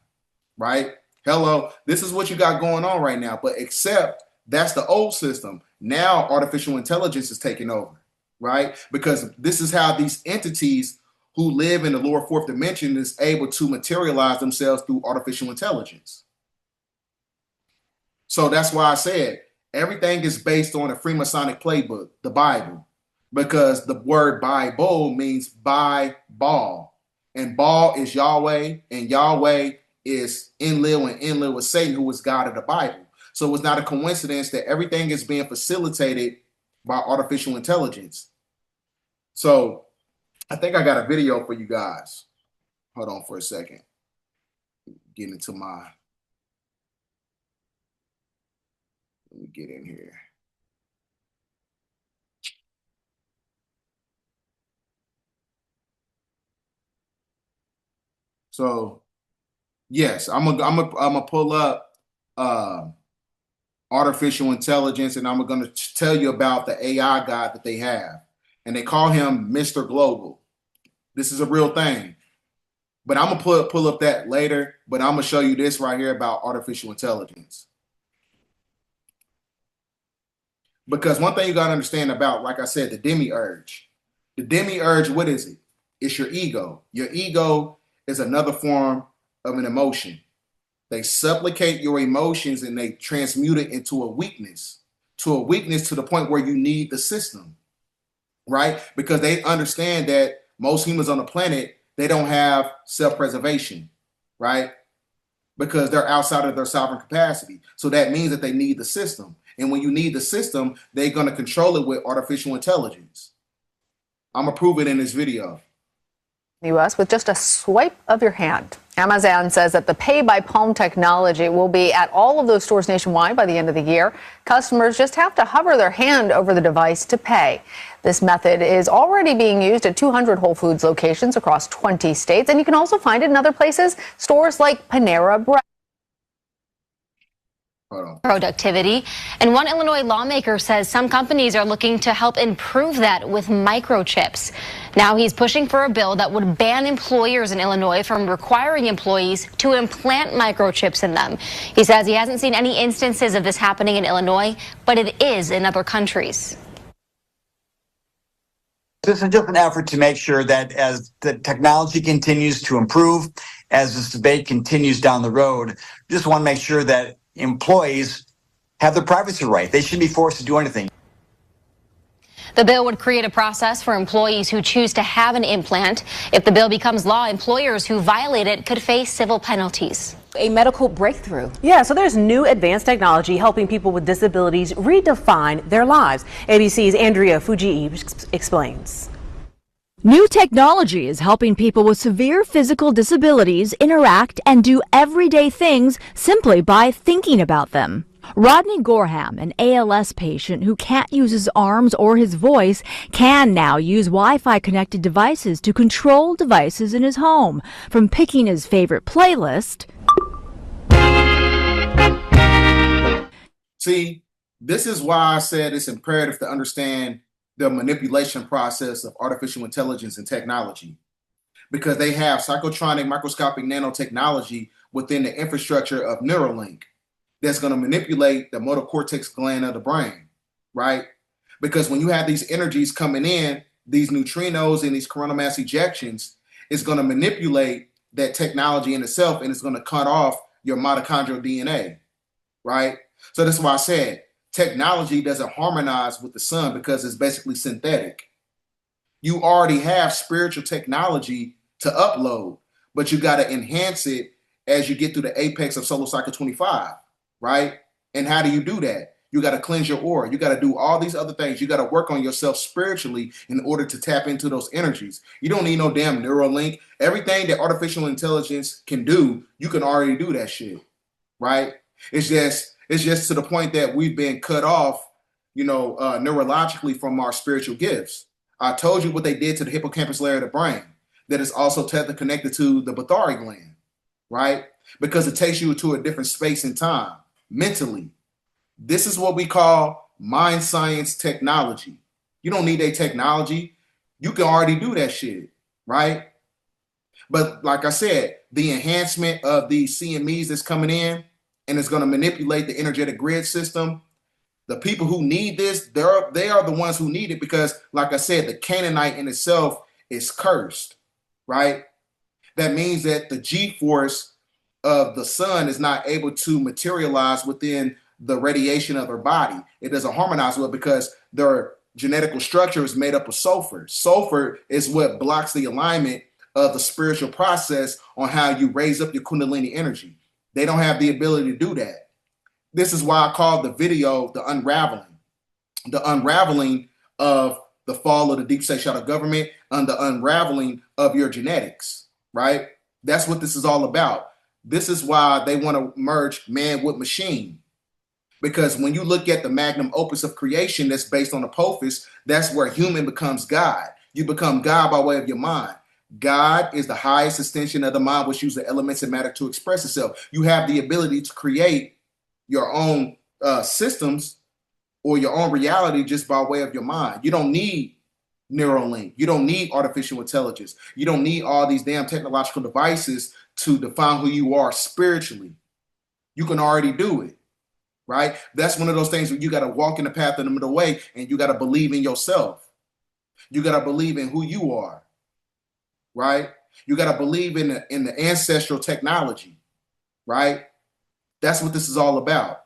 right? Hello, this is what you got going on right now. But except that's the old system. Now artificial intelligence is taking over, right? Because this is how these entities who live in the lower fourth dimension is able to materialize themselves through artificial intelligence. So that's why I said everything is based on a Freemasonic playbook, the Bible, because the word Bible means by ball, and ball is Yahweh, and Yahweh is Enlil, and Enlil was Satan, who was God of the Bible. So it's not a coincidence that everything is being facilitated by artificial intelligence. So I think I got a video for you guys. Hold on for a second. Get into my, let me get in here. So yes, I'm gonna pull up artificial intelligence, and I'm gonna tell you about the AI guy that they have, and they call him Mr. Global. This is a real thing, but I'm gonna pull up that later. But I'm gonna show you this right here about artificial intelligence, because one thing you gotta understand about, like I said, the demiurge. The demiurge, what is it? It's your ego. Your ego is another form of an emotion. They supplicate your emotions and they transmute it into a weakness to the point where you need the system, right? Because they understand that most humans on the planet, they don't have self-preservation, right? Because they're outside of their sovereign capacity. So that means that they need the system. And when you need the system, they're going to control it with artificial intelligence. I'm going to prove it in this video. U.S. with just a swipe of your hand. Amazon says that the Pay by Palm technology will be at all of those stores nationwide by the end of the year. Customers just have to hover their hand over the device to pay. This method is already being used at 200 Whole Foods locations across 20 states, and you can also find it in other places, stores like Panera Bread. Productivity. And one Illinois lawmaker says some companies are looking to help improve that with microchips. Now he's pushing for a bill that would ban employers in Illinois from requiring employees to implant microchips in them. He says he hasn't seen any instances of this happening in Illinois, but it is in other countries. This is just an effort to make sure that as the technology continues to improve, as this debate continues down the road, just want to make sure that employees have their privacy right. They shouldn't be forced to do anything. The bill would create a process for employees who choose to have an implant. If the bill becomes law, employers who violate it could face civil penalties. A medical breakthrough. Yeah, so there's new advanced technology helping people with disabilities redefine their lives. ABC's Andrea Fujii explains. New technology is helping people with severe physical disabilities interact and do everyday things simply by thinking about them. Rodney Gorham, an ALS patient who can't use his arms or his voice, can now use Wi-Fi connected devices to control devices in his home, from picking his favorite playlist. See, this is why I said it's imperative to understand the manipulation process of artificial intelligence and technology, because they have psychotronic microscopic nanotechnology within the infrastructure of Neurolink that's going to manipulate the motor cortex gland of the brain, right? Because when you have these energies coming in, these neutrinos and these coronal mass ejections, it's going to manipulate that technology in itself, and it's going to cut off your mitochondrial DNA, right? So that's why I said technology doesn't harmonize with the sun, because it's basically synthetic. You already have spiritual technology to upload, but you got to enhance it as you get through the apex of solar cycle 25, right? And how do you do that? You got to cleanse your aura. You got to do all these other things. You got to work on yourself spiritually in order to tap into those energies. You don't need no damn Neurolink. Everything that artificial intelligence can do, you can already do that shit, right? It's just to the point that we've been cut off, neurologically from our spiritual gifts. I told you what they did to the hippocampus layer of the brain, that is also technically connected to the Pituitary gland, right? Because it takes you to a different space and time mentally. This is what we call mind science technology. You don't need a technology. You can already do that shit, right? But like I said, the enhancement of these CMEs that's coming in, and it's going to manipulate the energetic grid system. The people who need this, they are the ones who need it, because, like I said, the Canaanite in itself is cursed, right? That means that the G-force of the sun is not able to materialize within the radiation of their body. It doesn't harmonize with it because their genetical structure is made up of sulfur. Sulfur is what blocks the alignment of the spiritual process on how you raise up your Kundalini energy. They don't have the ability to do that. This is why I called the video the unraveling of the fall of the deep state shadow government and the unraveling of your genetics, right? That's what this is all about. This is why they want to merge man with machine. Because when you look at the magnum opus of creation that's based on Apophis, that's where human becomes God. You become God by way of your mind. God is the highest extension of the mind, which uses the elements of matter to express itself. You have the ability to create your own systems or your own reality just by way of your mind. You don't need Neurolink. You don't need artificial intelligence. You don't need all these damn technological devices to define who you are spiritually. You can already do it, right? That's one of those things where you got to walk in the path of the middle way, and you got to believe in yourself. You got to believe in who you are, right? You got to believe in the ancestral technology, right? That's what this is all about.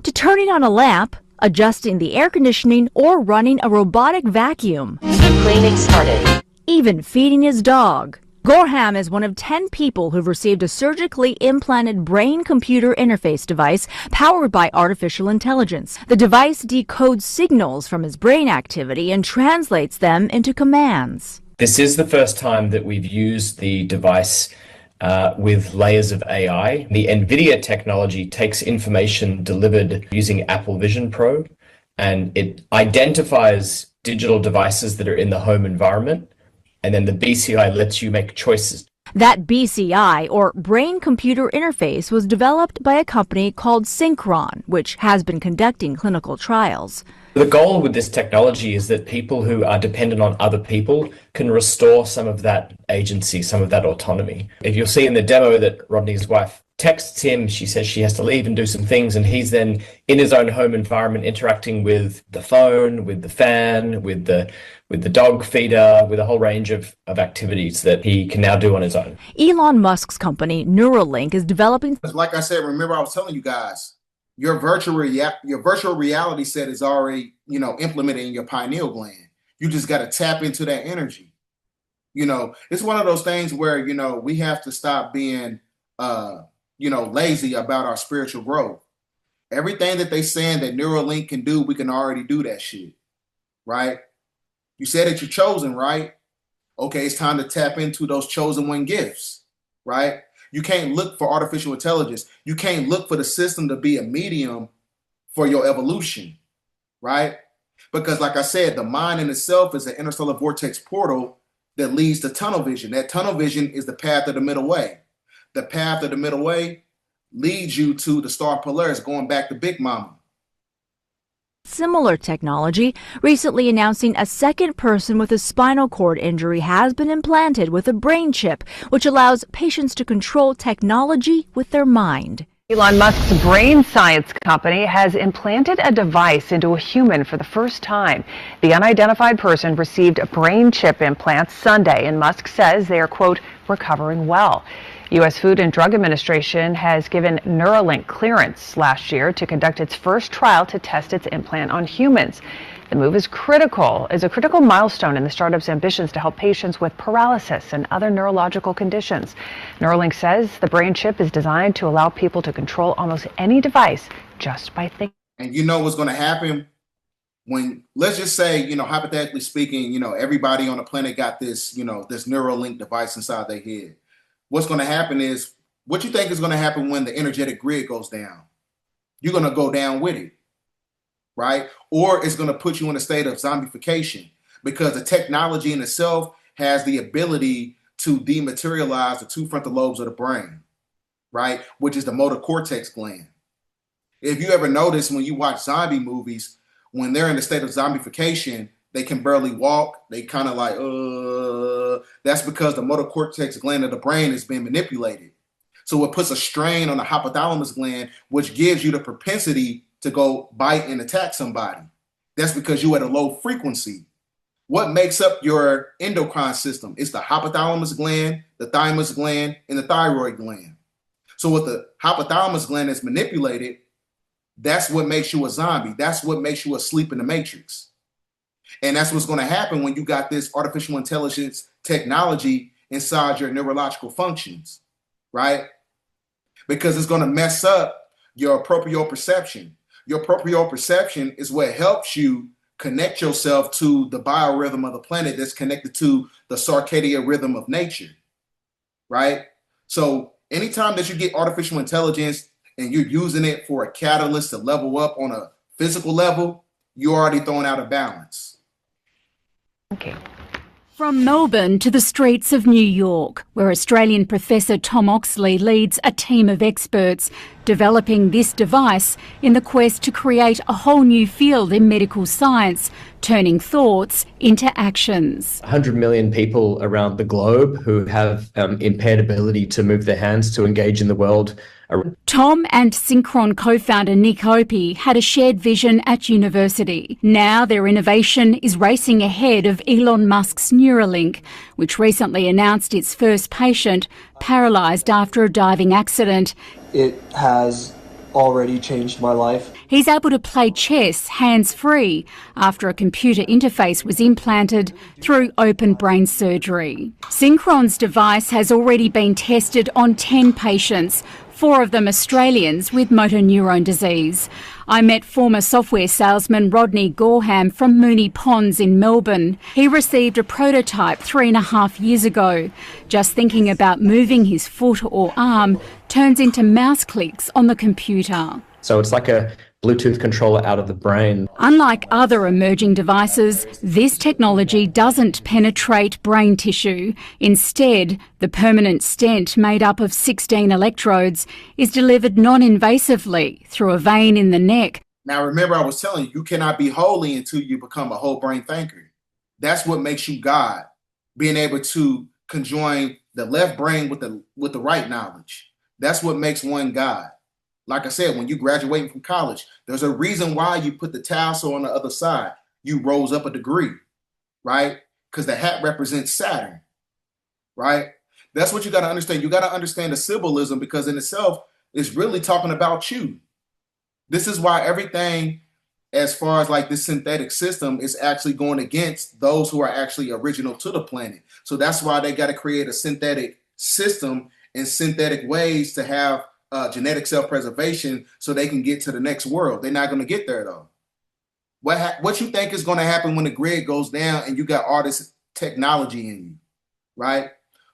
To turning on a lamp, adjusting the air conditioning, or running a robotic vacuum. Cleaning started. Even feeding his dog. Gorham is one of 10 people who've received a surgically implanted brain-computer interface device powered by artificial intelligence. The device decodes signals from his brain activity and translates them into commands. This is the first time that we've used the device with layers of AI. The NVIDIA technology takes information delivered using Apple Vision Pro, and it identifies digital devices that are in the home environment, and then the BCI lets you make choices. That BCI, or brain-computer interface, was developed by a company called Synchron, which has been conducting clinical trials. The goal with this technology is that people who are dependent on other people can restore some of that agency, some of that autonomy. If you'll see in the demo that Rodney's wife texts him, she says she has to leave and do some things, and he's then in his own home environment interacting with the phone, with the fan, with the dog feeder, with a whole range of activities that he can now do on his own. Elon Musk's company, Neurolink, is developing... Like I said, remember I was telling you guys, your virtual reality set is already, implemented in your pineal gland. You just got to tap into that energy. It's one of those things where, we have to stop being, lazy about our spiritual growth. Everything that they saying that Neuralink can do, we can already do that shit, right? You said that you're chosen, right? Okay, it's time to tap into those chosen one gifts, right? You can't look for artificial intelligence. You can't look for the system to be a medium for your evolution, right? Because like I said, the mind in itself is an interstellar vortex portal that leads to tunnel vision. That tunnel vision is the path of the middle way. The path of the middle way leads you to the star Polaris, going back to Big Mama. Similar technology, recently announcing a second person with a spinal cord injury has been implanted with a brain chip, which allows patients to control technology with their mind. Elon Musk's brain science company has implanted a device into a human for the first time. The unidentified person received a brain chip implant Sunday, and Musk says they are, quote, recovering well. U.S. Food and Drug Administration has given Neuralink clearance last year to conduct its first trial to test its implant on humans. The move is a critical milestone in the startup's ambitions to help patients with paralysis and other neurological conditions. Neuralink says the brain chip is designed to allow people to control almost any device just by thinking. And you know what's going to happen when, let's just say, hypothetically speaking, everybody on the planet got this, this Neuralink device inside their head. What's going to happen is, what you think is going to happen when the energetic grid goes down? You're going to go down with it, right? Or it's going to put you in a state of zombification, because the technology in itself has the ability to dematerialize the two frontal lobes of the brain, right? Which is the motor cortex gland. If you ever notice when you watch zombie movies, when they're in a state of zombification, they can barely walk. They kind of like, that's because the motor cortex gland of the brain is being manipulated. So it puts a strain on the hypothalamus gland, which gives you the propensity to go bite and attack somebody. That's because you're at a low frequency. What makes up your endocrine system? It's the hypothalamus gland, the thymus gland, and the thyroid gland. So with the hypothalamus gland is manipulated, that's what makes you a zombie. That's what makes you asleep in the matrix. And that's what's going to happen when you got this artificial intelligence technology inside your neurological functions, right? Because it's going to mess up your proprio perception. Your proprio perception is what helps you connect yourself to the biorhythm of the planet that's connected to the circadian rhythm of nature, right? So anytime that you get artificial intelligence and you're using it for a catalyst to level up on a physical level, you're already throwing out of balance. Okay. From Melbourne to the streets of New York, where Australian Professor Tom Oxley leads a team of experts developing this device in the quest to create a whole new field in medical science, turning thoughts into actions. 100 million people around the globe who have impaired ability to move their hands to engage in the world. Tom and Synchron co-founder Nick Opie had a shared vision at university. Now their innovation is racing ahead of Elon Musk's Neurolink, which recently announced its first patient paralysed after a diving accident. It has already changed my life. He's able to play chess hands-free after a computer interface was implanted through open brain surgery. Synchron's device has already been tested on 10 patients, 4 of them Australians with motor neurone disease. I met former software salesman Rodney Gorham from Moonee Ponds in Melbourne. He received a prototype 3.5 years ago. Just thinking about moving his foot or arm turns into mouse clicks on the computer. So it's like a Bluetooth controller out of the brain. Unlike other emerging devices, this technology doesn't penetrate brain tissue. Instead, the permanent stent made up of 16 electrodes is delivered non-invasively through a vein in the neck. Now, remember, I was telling you, you cannot be holy until you become a whole brain thinker. That's what makes you God, being able to conjoin the left brain with the right knowledge. That's what makes one God. Like I said, when you graduating from college, there's a reason why you put the tassel on the other side. You rose up a degree, right? Because the hat represents Saturn, right? That's what you got to understand. You got to understand the symbolism, because in itself, it's really talking about you. This is why everything, as far as like this synthetic system, is actually going against those who are actually original to the planet. So that's why they got to create a synthetic system and synthetic ways to have genetic self-preservation so they can get to the next world. They're not going to get there though. What you think is going to happen when the grid goes down and you got all this technology in you, right?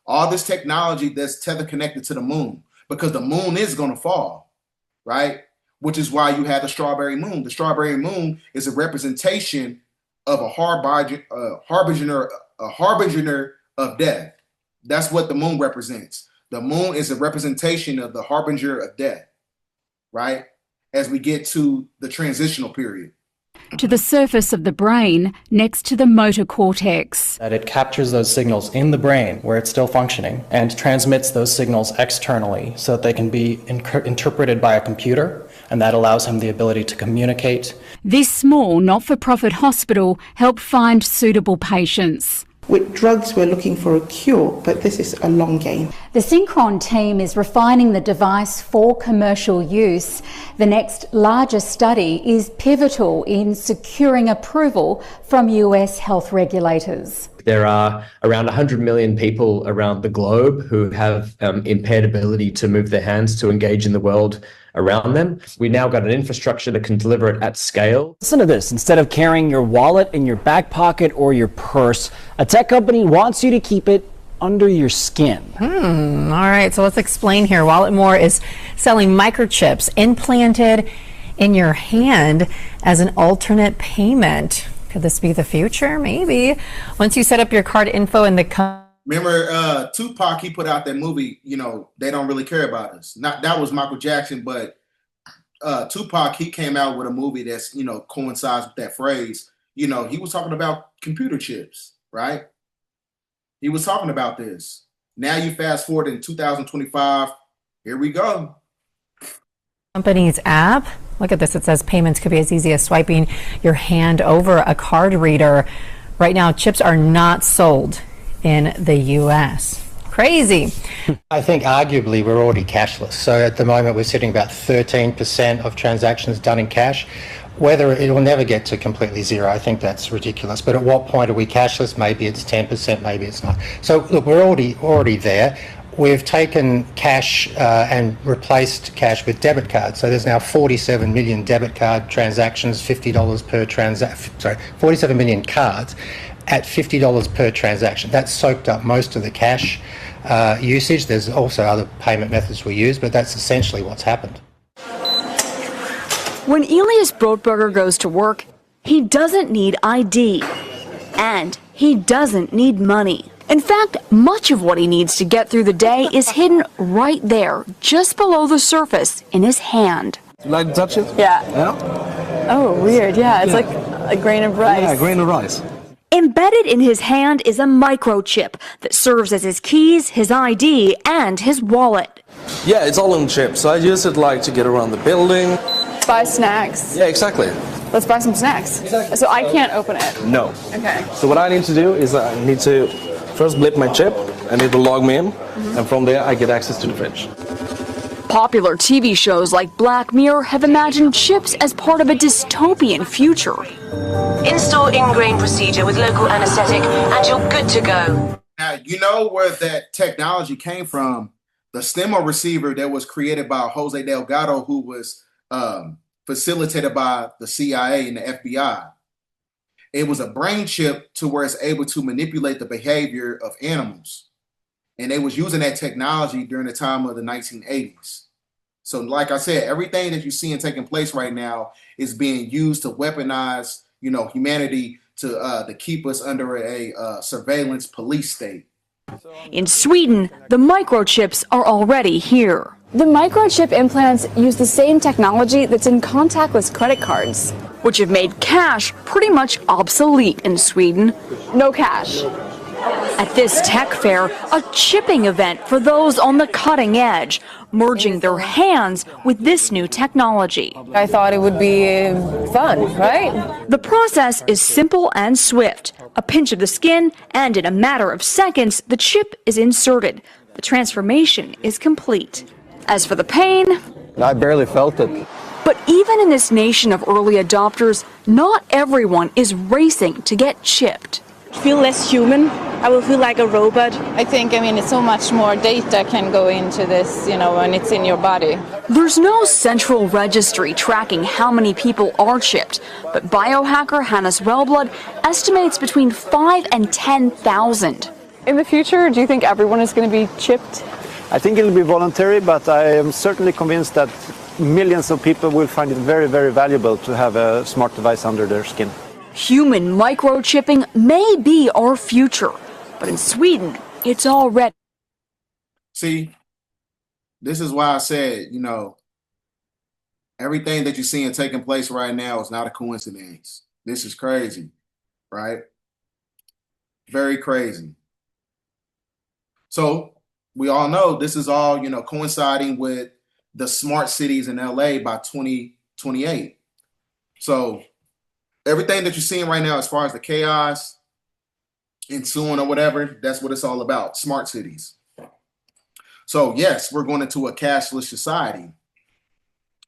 All this technology that's tether connected to the moon, because the moon is going to fall, right? Which is why you have the strawberry moon. The strawberry moon is a representation of a harbinger of death. That's what the moon represents. The moon is a representation of the harbinger of death, right? As we get to the transitional period. To the surface of the brain, next to the motor cortex. That it captures those signals in the brain where it's still functioning and transmits those signals externally so that they can be interpreted by a computer, and that allows him the ability to communicate. This small not-for-profit hospital helped find suitable patients. With drugs, we're looking for a cure, but this is a long game. The Synchron team is refining the device for commercial use. The next larger study is pivotal in securing approval from US health regulators. There are around 100 million people around the globe who have impaired ability to move their hands to engage in the world around them. We now got an infrastructure that can deliver it at scale. Listen to this. Instead of carrying your wallet in your back pocket or your purse, a tech company wants you to keep it under your skin. All right, so let's explain here. Walletmore is selling microchips implanted in your hand as an alternate payment. Could this be the future? Maybe. Once you set up your card info in the Remember Tupac, he put out that movie, They Don't Really Care About Us. That was Michael Jackson, but Tupac, he came out with a movie that's, coincides with that phrase. He was talking about computer chips, right? He was talking about this. Now you fast forward in 2025, here we go. Company's app. Look at this. It says payments could be as easy as swiping your hand over a card reader. Right now, chips are not sold in the U.S. Crazy. I think arguably we're already cashless. So at the moment we're sitting about 13% of transactions done in cash. Whether it will never get to completely zero, I think that's ridiculous. But at what point are we cashless? Maybe it's 10%, maybe it's not. So look, we're already there. We've taken cash and replaced cash with debit cards. So there's now 47 million debit card transactions, $50 per transaction. Sorry, 47 million cards at $50 per transaction. That's soaked up most of the cash usage. There's also other payment methods we use, but that's essentially what's happened. When Elias Brotberger goes to work, he doesn't need ID, and he doesn't need money. In fact, much of what he needs to get through the day is hidden right there, just below the surface, in his hand. You like to touch it? Yeah. Yeah? Oh, weird. Yeah, it's like a grain of rice. Yeah, a grain of rice. Embedded in his hand is a microchip that serves as his keys, his ID, and his wallet. Yeah, it's all on chip, so I use it like to get around the building. Buy snacks. Yeah, exactly. Let's buy some snacks. Exactly. So I can't open it. No. Okay. So what I need to do is I need to first blip my chip, and it will log me in, and from there I get access to the fridge. Popular TV shows like Black Mirror have imagined chips as part of a dystopian future. Install ingrained procedure with local anesthetic and you're good to go. Now, you know where that technology came from? The STEMO receiver that was created by Jose Delgado, who was facilitated by the CIA and the FBI. It was a brain chip to where it's able to manipulate the behavior of animals. And they was using that technology during the time of the 1980s. So like I said, everything that you're seeing taking place right now is being used to weaponize, you know, humanity to keep us under a surveillance police state. In Sweden, the microchips are already here. The microchip implants use the same technology that's in contactless credit cards, which have made cash pretty much obsolete in Sweden. No cash. At this tech fair, a chipping event for those on the cutting edge, merging their hands with this new technology. I thought it would be fun, right? The process is simple and swift. A pinch of the skin, and in a matter of seconds, the chip is inserted. The transformation is complete. As for the pain, I barely felt it. But even in this nation of early adopters, not everyone is racing to get chipped. Feel less human. I will feel like a robot. I mean, it's so much more data can go into this, you know, when it's in your body. There's no central registry tracking how many people are chipped, but biohacker Hannes Wellblood estimates between 5 and 10,000. In the future, do you think everyone is going to be chipped? I think it'll be voluntary, but I am certainly convinced that millions of people will find it very, very valuable to have a smart device under their skin. Human microchipping may be our future, but in Sweden, it's already. See, this is why I said, you know, everything that you're seeing taking place right now is not a coincidence. This is crazy, right? Very crazy. So we all know this is all, you know, coinciding with the smart cities in LA by 2028. So everything that you're seeing right now, as far as the chaos ensuing or whatever, that's what it's all about, smart cities. So yes, we're going into a cashless society.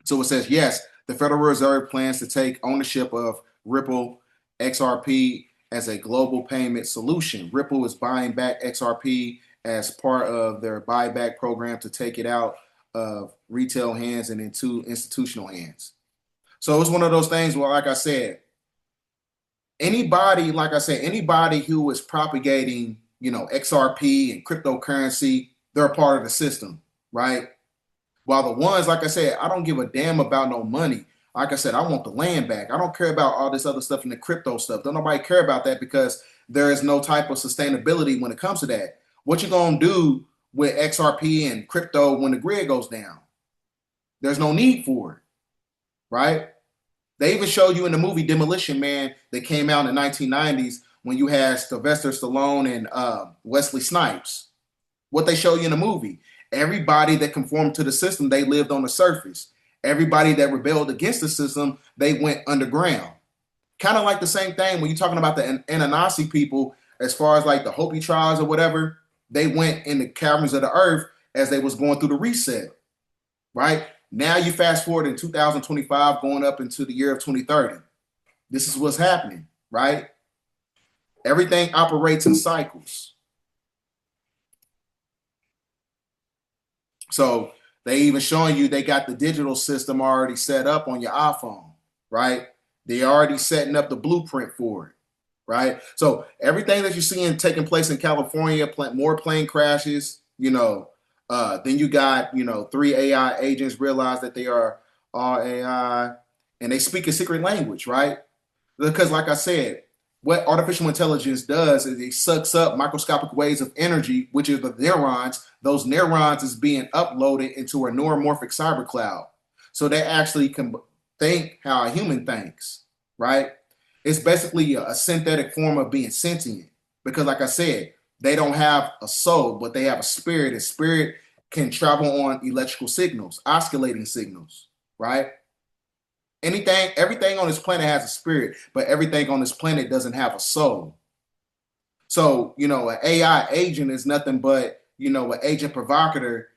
So it says, yes, the Federal Reserve plans to take ownership of Ripple XRP as a global payment solution. Ripple is buying back XRP as part of their buyback program to take it out of retail hands and into institutional hands. So it's one of those things where, like I said, anybody who is propagating, you know, XRP and cryptocurrency, they're a part of the system, right? While the ones, like I said, I don't give a damn about no money. Like I said, I want the land back. I don't care about all this other stuff and the crypto stuff. Don't nobody care about that because there is no type of sustainability when it comes to that. What you gonna do with XRP and crypto when the grid goes down? There's no need for it, right? They even showed you in the movie Demolition Man that came out in the 1990s when you had Sylvester Stallone and Wesley Snipes. What they show you in the movie, everybody that conformed to the system, they lived on the surface. Everybody that rebelled against the system, they went underground. Kind of like the same thing when you're talking about the Anunnaki people, as far as like the Hopi tribes or whatever, they went in the caverns of the earth as they was going through the reset, right? Now you fast forward in 2025, going up into the year of 2030. This is what's happening, right? Everything operates in cycles. So they even showing you they got the digital system already set up on your iPhone, right? They already setting up the blueprint for it, right? So everything that you're seeing taking place in California, more plane crashes, then you got, 3 AI agents realize that they are all AI and they speak a secret language, right? Because like I said, what artificial intelligence does is it sucks up microscopic waves of energy, which is the neurons. Those neurons is being uploaded into a neuromorphic cyber cloud. So they actually can think how a human thinks, right? It's basically a synthetic form of being sentient. Because like I said, they don't have a soul, but they have a spirit. And spirit can travel on electrical signals, oscillating signals, right? Everything on this planet has a spirit, but everything on this planet doesn't have a soul. So, an AI agent is nothing but, an agent provocateur,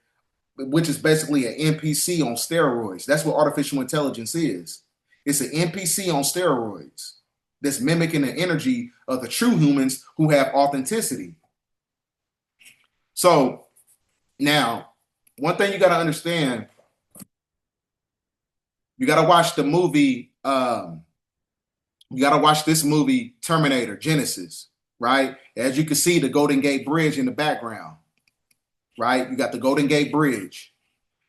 which is basically an NPC on steroids. That's what artificial intelligence is. It's an NPC on steroids that's mimicking the energy of the true humans who have authenticity. So now, one thing you got to understand, you got to watch the movie. You got to watch this movie, Terminator Genesis, right? As you can see, the Golden Gate Bridge in the background, right? You got the Golden Gate Bridge.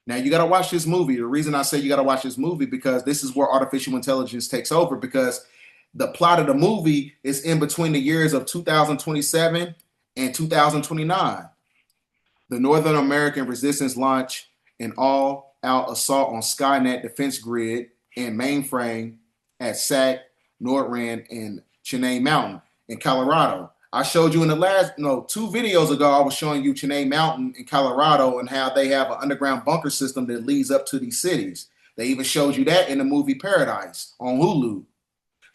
Now you got to watch this movie. The reason I say you got to watch this movie because this is where artificial intelligence takes over, because the plot of the movie is in between the years of 2027 and 2029. The Northern American Resistance launched an all-out assault on Skynet defense grid and mainframe at SAC, Nordrand, and Cheyenne Mountain in Colorado. I showed you in the last, 2 videos ago, I was showing you Cheyenne Mountain in Colorado and how they have an underground bunker system that leads up to these cities. They even showed you that in the movie Paradise on Hulu.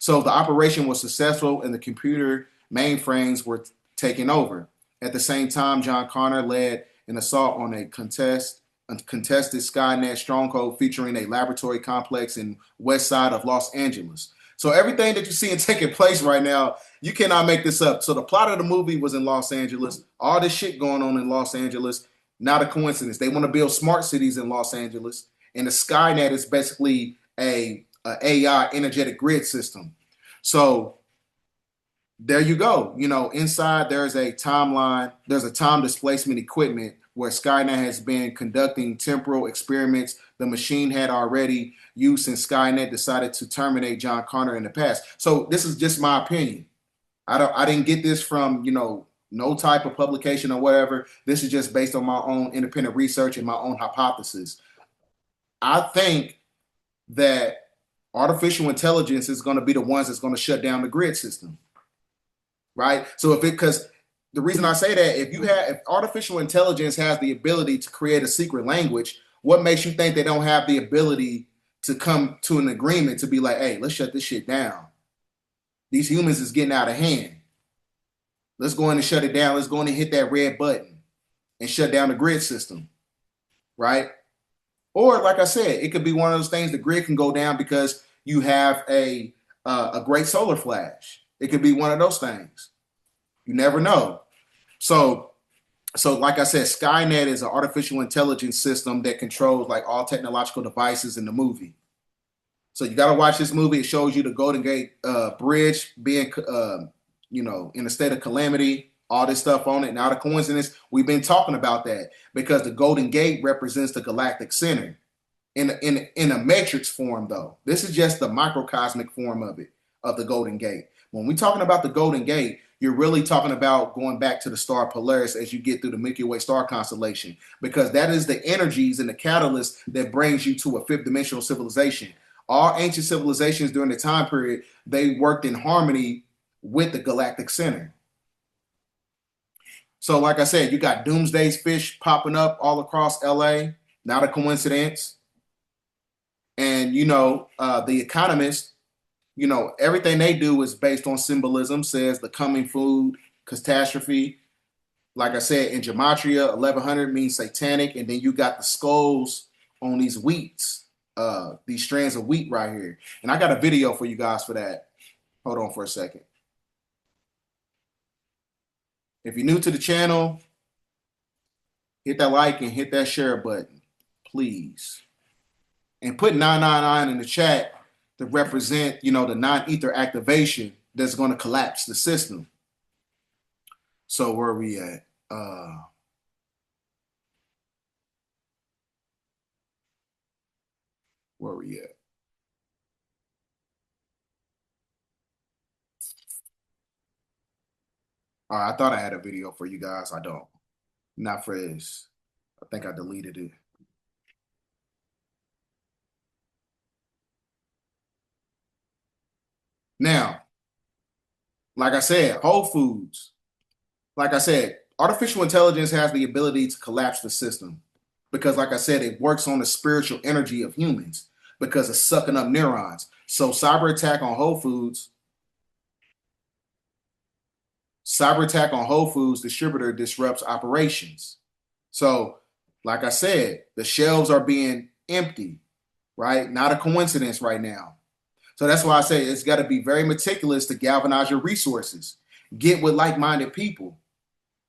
So the operation was successful and the computer mainframes were taken over. At the same time, John Connor led an assault on a contested Skynet stronghold featuring a laboratory complex in west side of Los Angeles. So everything that you're seeing taking place right now, you cannot make this up. So the plot of the movie was in Los Angeles. All this shit going on in Los Angeles, not a coincidence. They want to build smart cities in Los Angeles. And the Skynet is basically a AI energetic grid system. So there you go. Inside there's a timeline. There's a time displacement equipment where Skynet has been conducting temporal experiments. The machine had already used since Skynet decided to terminate John Connor in the past. So this is just my opinion. I didn't get this from, no type of publication or whatever. This is just based on my own independent research and my own hypothesis. I think that artificial intelligence is going to be the ones that's going to shut down the grid system. Right? So because the reason I say that, if artificial intelligence has the ability to create a secret language, what makes you think they don't have the ability to come to an agreement to be like, hey, let's shut this shit down. These humans is getting out of hand. Let's go in and shut it down. Let's go in and hit that red button and shut down the grid system. Right? Or like I said, it could be one of those things, the grid can go down because you have a great solar flash. It could be one of those things. You never know. So like I said, Skynet is an artificial intelligence system that controls like all technological devices in the movie. So you got to watch this movie. It shows you the Golden Gate Bridge being, in a state of calamity, all this stuff on it. Not a coincidence. We've been talking about that because the Golden Gate represents the galactic center in a matrix form, though. This is just the microcosmic form of it, of the Golden Gate. When we're talking about the Golden Gate, you're really talking about going back to the star Polaris as you get through the Milky Way star constellation, because that is the energies and the catalyst that brings you to a fifth dimensional civilization. All ancient civilizations during the time period, they worked in harmony with the galactic center. So like I said, you got Doomsday's fish popping up all across LA, not a coincidence. And, The Economist, everything they do is based on symbolism, says the coming food, catastrophe. Like I said, in Gematria, 1100 means satanic. And then you got the skulls on these wheats, these strands of wheat right here. And I got a video for you guys for that. Hold on for a second. If you're new to the channel, hit that like and hit that share button, please. And put 999 in the chat to represent, the non-ether activation that's going to collapse the system. So where are we at? Where are we at? All right, I thought I had a video for you guys. I don't. Not for this. I think I deleted it. Now, like I said, Whole Foods. Like I said, artificial intelligence has the ability to collapse the system because, like I said, it works on the spiritual energy of humans because it's sucking up neurons. So cyber attack on Whole Foods distributor disrupts operations. So, like I said, the shelves are being empty, right? Not a coincidence right now. So that's why I say it's got to be very meticulous to galvanize your resources. Get with like-minded people.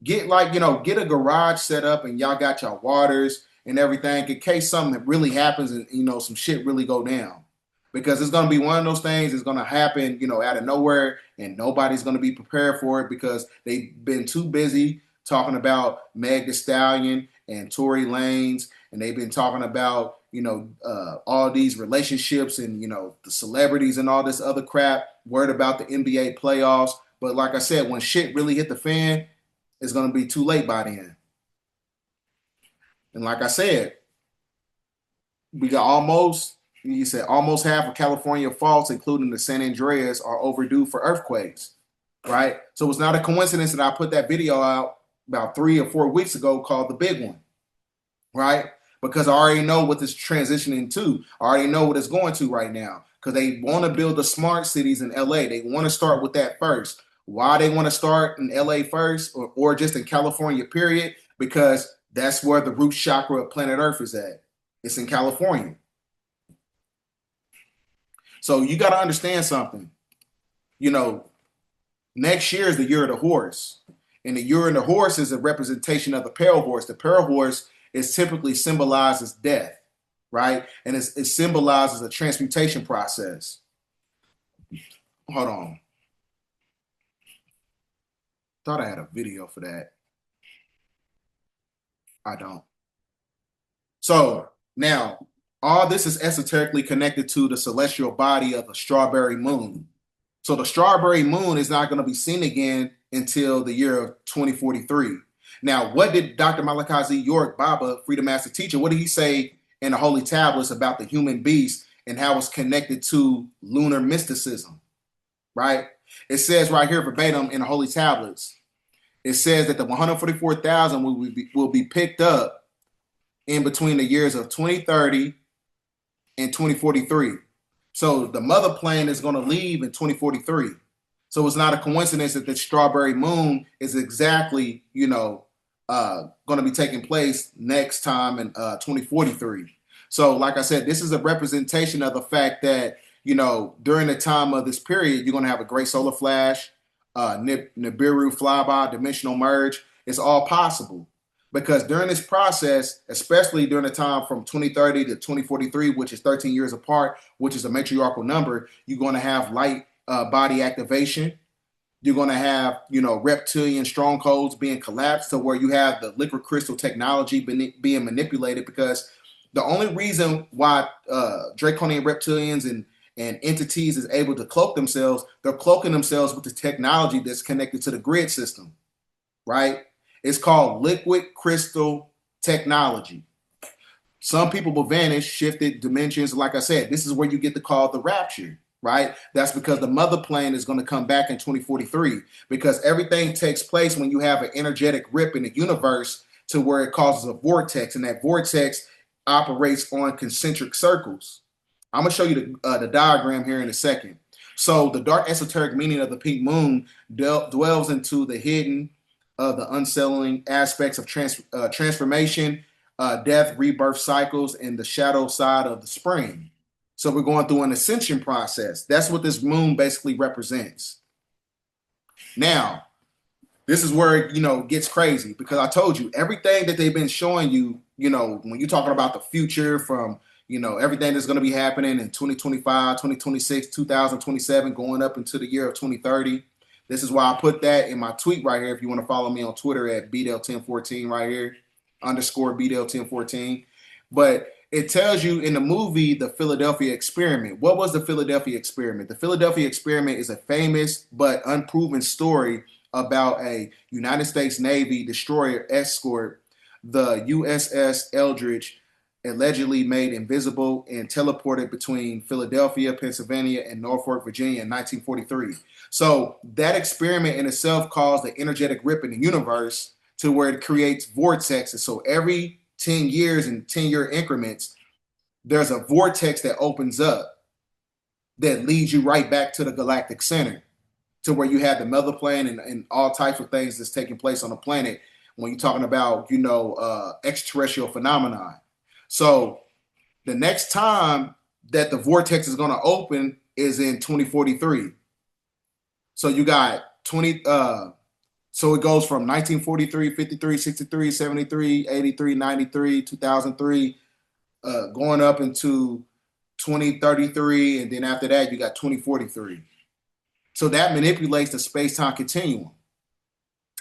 Get get a garage set up and y'all got your waters and everything in case something really happens and, some shit really go down. Because it's going to be one of those things that's going to happen, out of nowhere and nobody's going to be prepared for it because they've been too busy talking about Meg Thee Stallion and Tory Lanez, and they've been talking about, all these relationships and, the celebrities and all this other crap, worried about the NBA playoffs. But like I said, when shit really hit the fan, it's going to be too late by then. And like I said, we got almost half of California faults, including the San Andreas, are overdue for earthquakes, right? So it's not a coincidence that I put that video out about 3 or 4 weeks ago called The Big One, right? Because I already know what this transitioning to. I already know what it's going to right now because they want to build the smart cities in LA. They want to start with that first. Why they want to start in LA first or just in California, period? Because that's where the root chakra of planet Earth is at. It's in California. So you got to understand something. Next year is the year of the horse. And the year of the horse is a representation of the pale horse. The pale horse is typically symbolized as death, right? And it symbolizes a transmutation process. Hold on. Thought I had a video for that. I don't. So now, all this is esoterically connected to the celestial body of the strawberry moon. So the strawberry moon is not going to be seen again until the year of 2043. Now, what did Dr. Malachi Z. York Baba, Freedom Master Teacher, what did he say in the Holy Tablets about the human beast and how it's connected to lunar mysticism, right? It says right here verbatim in the Holy Tablets, it says that the 144,000 will be picked up in between the years of 2030 and 2043. So the mother plane is going to leave in 2043. So it's not a coincidence that the strawberry moon is exactly, going to be taking place next time in 2043. So like I said, this is a representation of the fact that, during the time of this period, you're going to have a great solar flash, Nibiru flyby, dimensional merge. It's all possible. Because during this process, especially during the time from 2030 to 2043, which is 13 years apart, which is a matriarchal number, you're going to have light body activation. You're going to have, reptilian strongholds being collapsed to where you have the liquid crystal technology being manipulated, because the only reason why draconian reptilians and entities is able to cloak themselves, they're cloaking themselves with the technology that's connected to the grid system, right? It's called liquid crystal technology. Some people will vanish, shifted dimensions. Like I said, this is where you get the call the rapture, right? That's because the mother plane is going to come back in 2043, because everything takes place when you have an energetic rip in the universe to where it causes a vortex, and that vortex operates on concentric circles. I'm going to show you the diagram here in a second. So the dark esoteric meaning of the pink moon dwells into the hidden, the unsettling aspects of transformation, death, rebirth cycles, and the shadow side of the spring. So we're going through an ascension process. That's what this moon basically represents. Now, this is where it gets crazy, because I told you everything that they've been showing you, when you're talking about the future from everything that's going to be happening in 2025, 2026, 2027, going up into the year of 2030. This is why I put that in my tweet right here. If you want to follow me on Twitter at BDL1014 right here, _BDL1014. But it tells you in the movie, The Philadelphia Experiment. What was the Philadelphia Experiment? The Philadelphia Experiment is a famous but unproven story about a United States Navy destroyer escort, the USS Eldridge, allegedly made invisible and teleported between Philadelphia, Pennsylvania, and Norfolk, Virginia in 1943. So that experiment in itself caused an energetic rip in the universe to where it creates vortexes. So every 10 years in 10-year increments, there's a vortex that opens up that leads you right back to the galactic center, to where you have the mother plane and all types of things that's taking place on the planet when you're talking about, extraterrestrial phenomenon. So the next time that the vortex is going to open is in 2043. So you got so it goes from 1943, 53, 63, 73, 83, 93, 2003, going up into 2033, and then after that you got 2043. So that manipulates the space-time continuum.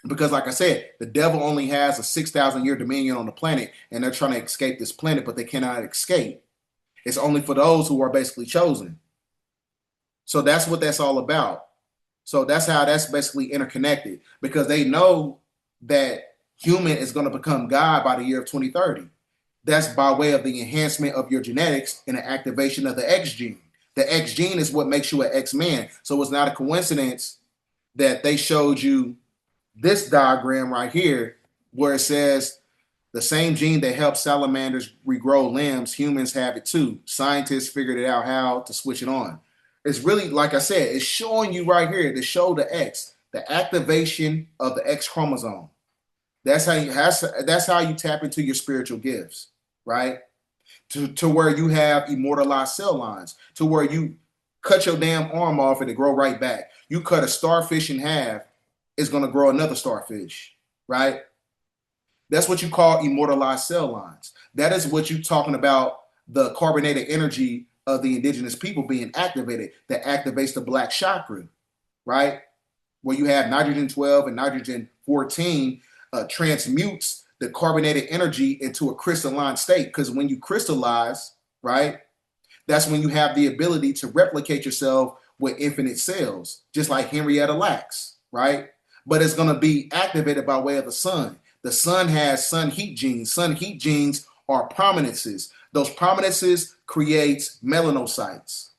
Because like I said, the devil only has a 6,000 year dominion on the planet, and they're trying to escape this planet, but they cannot escape. It's only for those who are basically chosen. So that's what that's all about. So that's how that's basically interconnected, because they know that human is going to become God by the year of 2030. That's by way of the enhancement of your genetics and the activation of the X gene. The X gene is what makes you an X-Man. So it's not a coincidence that they showed you this diagram right here, where it says the same gene that helps salamanders regrow limbs, humans have it too. Scientists figured it out how to switch it on. It's really, like I said, it's showing you right here to show the X, the activation of the X chromosome. That's how you tap into your spiritual gifts, right? To where you have immortalized cell lines, to where you cut your damn arm off and it grow right back. You cut a starfish in half, it's going to grow another starfish, right? That's what you call immortalized cell lines. That is what you're talking about, the carbonated energy of the indigenous people being activated, that activates the black chakra, right? Where you have nitrogen 12 and nitrogen 14 transmutes the carbonated energy into a crystalline state. Because when you crystallize, right, that's when you have the ability to replicate yourself with infinite cells, just like Henrietta Lacks, right? But it's going to be activated by way of the sun. The sun has sun heat genes. Sun heat genes are prominences. Those prominences creates melanocytes.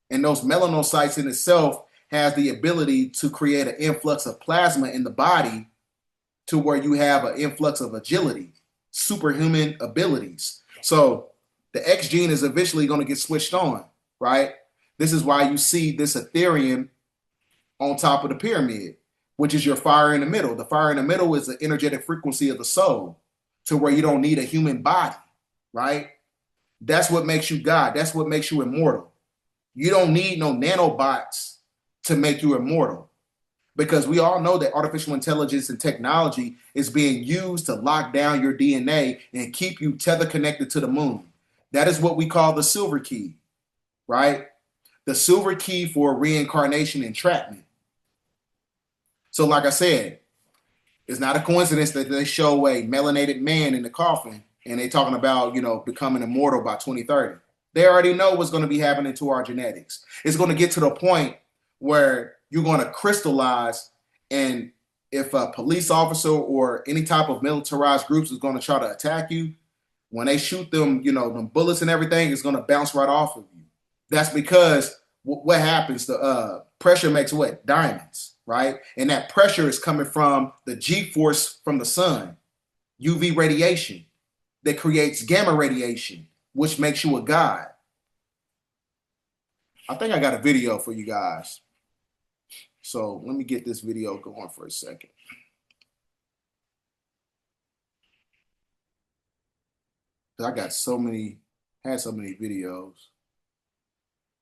And those melanocytes in itself has the ability to create an influx of plasma in the body, to where you have an influx of agility, superhuman abilities. So the X gene is eventually going to get switched on, right? This is why you see this Ethereum on top of the pyramid, which is your fire in the middle. The fire in the middle is the energetic frequency of the soul, to where you don't need a human body, right? That's what makes you God. That's what makes you immortal. You don't need no nanobots to make you immortal, because we all know that artificial intelligence and technology is being used to lock down your DNA and keep you tether connected to the moon. That is what we call the silver key, right? The silver key for reincarnation entrapment. So like I said, it's not a coincidence that they show a melanated man in the coffin and they talking about, becoming immortal by 2030. They already know what's going to be happening to our genetics. It's going to get to the point where you're going to crystallize, and if a police officer or any type of militarized groups is going to try to attack you, when they shoot them, them bullets and everything is going to bounce right off of you. That's because what happens, the pressure makes what? Diamonds, right? And that pressure is coming from the G-force from the sun, UV radiation that creates gamma radiation, which makes you a god. I think I got a video for you guys. So let me get this video going for a second. I got so many videos.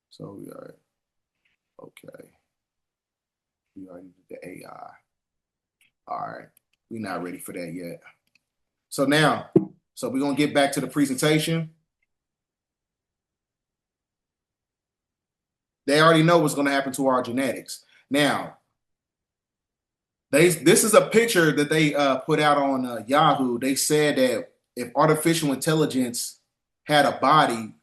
So we are okay. We already did the AI. All right, we're not ready for that yet. So we're gonna get back to the presentation. They already know what's gonna happen to our genetics. Now, this is a picture that they put out on Yahoo. They said that if artificial intelligence had a body,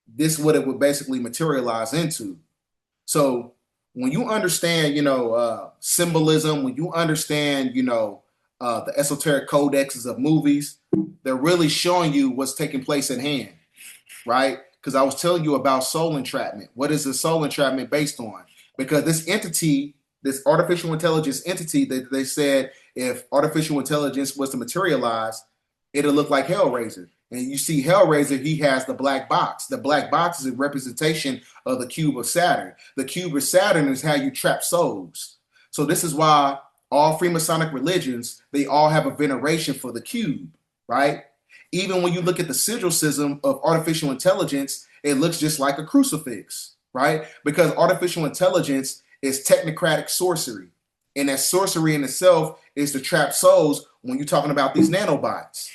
this is what it would basically materialize into. So when you understand, symbolism, when you understand, the esoteric codexes of movies, they're really showing you what's taking place at hand, right? Because I was telling you about soul entrapment. What is the soul entrapment based on? Because this entity, this artificial intelligence entity that they said if artificial intelligence was to materialize, it'll look like Hellraiser. And you see Hellraiser, he has the black box. The black box is a representation of the cube of Saturn. The cube of Saturn is how you trap souls. So this is why all Freemasonic religions, they all have a veneration for the cube, right? Even when you look at the sigil system of artificial intelligence, it looks just like a crucifix, right? Because artificial intelligence is technocratic sorcery. And that sorcery in itself is to trap souls when you're talking about these nanobots.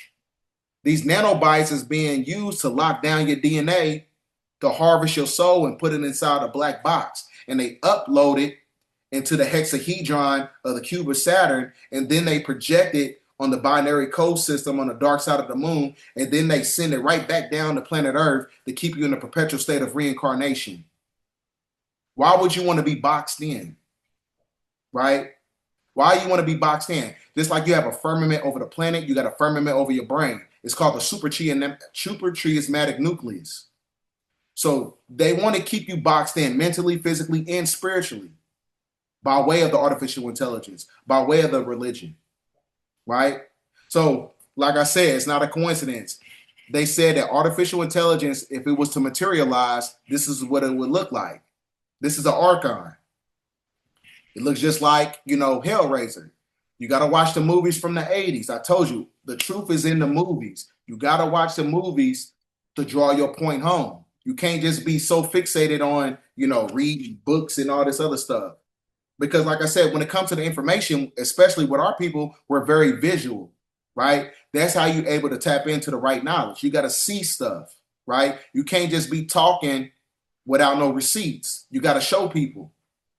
These nanobots is being used to lock down your DNA, to harvest your soul and put it inside a black box. And they upload it into the hexahedron of the cube of Saturn, and then they project it on the binary code system on the dark side of the moon, and then they send it right back down to planet Earth to keep you in a perpetual state of reincarnation. Why would you want to be boxed in, right? Why you want to be boxed in? Just like you have a firmament over the planet, you got a firmament over your brain. It's called the suprachiasmatic nucleus. So they want to keep you boxed in mentally, physically, and spiritually by way of the artificial intelligence, by way of the religion, right? So, like I said, it's not a coincidence. They said that artificial intelligence, if it was to materialize, this is what it would look like. This is an archon. It looks just like, Hellraiser. You got to watch the movies from the 80s. I told you, the truth is in the movies. You got to watch the movies to draw your point home. You can't just be so fixated on, reading books and all this other stuff. Because like I said, when it comes to the information, especially with our people, we're very visual, right? That's how you're able to tap into the right knowledge. You got to see stuff, right? You can't just be talking without no receipts. You got to show people,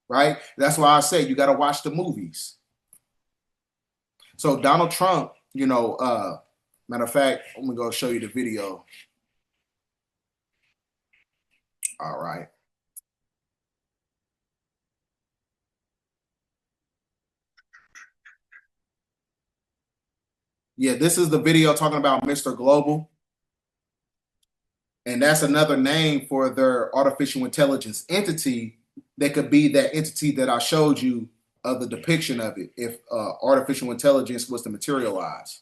right? That's why I say you got to watch the movies. So Donald Trump, matter of fact, I'm going to go show you the video. All right. Yeah, this is the video talking about Mr. Global. And that's another name for their artificial intelligence entity that could be that entity that I showed you of the depiction of it if artificial intelligence was to materialize.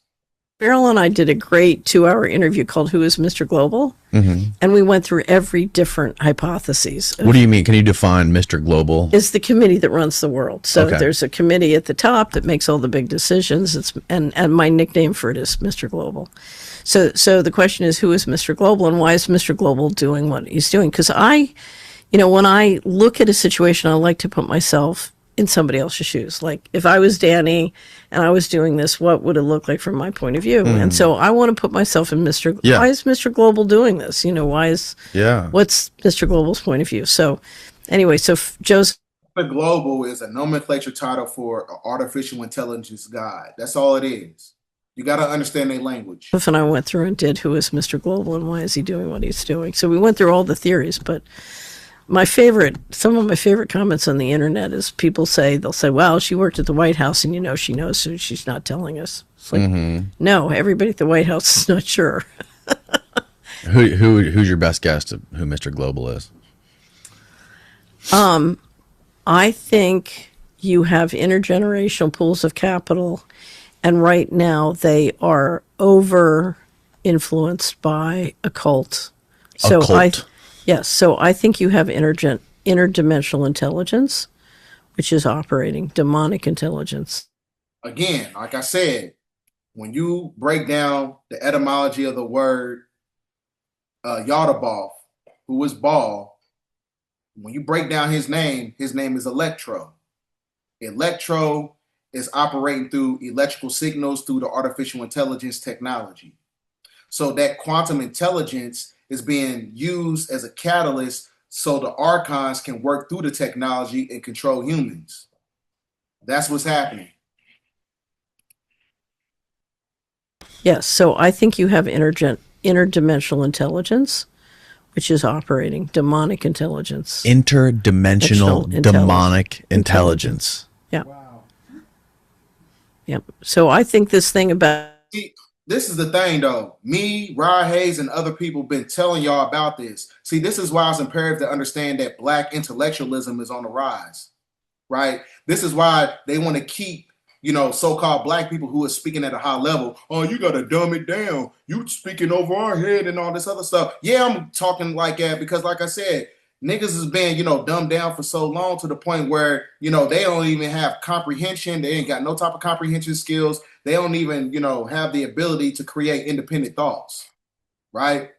Beryl and I did a great 2-hour interview called Who is Mr. Global? Mm-hmm. And we went through every different hypotheses. What do you mean? Can you define Mr. Global? It's the committee that runs the world. So there's a committee at the top that makes all the big decisions. And my nickname for it is Mr. Global. So the question is, who is Mr. Global and why is Mr. Global doing what he's doing? Because when I look at a situation, I like to put myself in somebody else's shoes. Like if I was Danny and I was doing this, what would it look like from my point of view? And so I want to put myself in why is Mr. Global doing this? What's Mr. Global's point of view? So anyway, Joseph. The Global is a nomenclature title for an artificial intelligence god. That's all it is. You got to understand their language. And I went through and did who is Mr. Global and why is he doing what he's doing? So we went through all the theories, but some of my favorite comments on the internet is they'll say, well, she worked at the White House and she knows, so she's not telling us. It's like, no, everybody at the White House is not sure. Who's your best guess of who Mr. Global is? I think you have intergenerational pools of capital, and right now they are over influenced by occult. Yes, so I think you have interdimensional intelligence, which is operating, demonic intelligence. Again, like I said, when you break down the etymology of the word Yaldabaoth, who is Baal, when you break down his name is Electro. Electro is operating through electrical signals through the artificial intelligence technology. So that quantum intelligence is being used as a catalyst so the archons can work through the technology and control humans. That's what's happening. Yes, so I think you have interdimensional intelligence, which is operating demonic intelligence. Interdimensional demonic intelligence. Yeah. Wow. Yep. So I think this thing about... See, this is the thing, though. Me, Rod Hayes, and other people been telling y'all about this. See, this is why it's imperative to understand that Black intellectualism is on the rise, right? This is why they want to keep, so-called Black people who are speaking at a high level. Oh, you got to dumb it down. You speaking over our head and all this other stuff. Yeah, I'm talking like that because, like I said, niggas has been, dumbed down for so long to the point where, they don't even have comprehension. They ain't got no type of comprehension skills. They don't even, have the ability to create independent thoughts, right?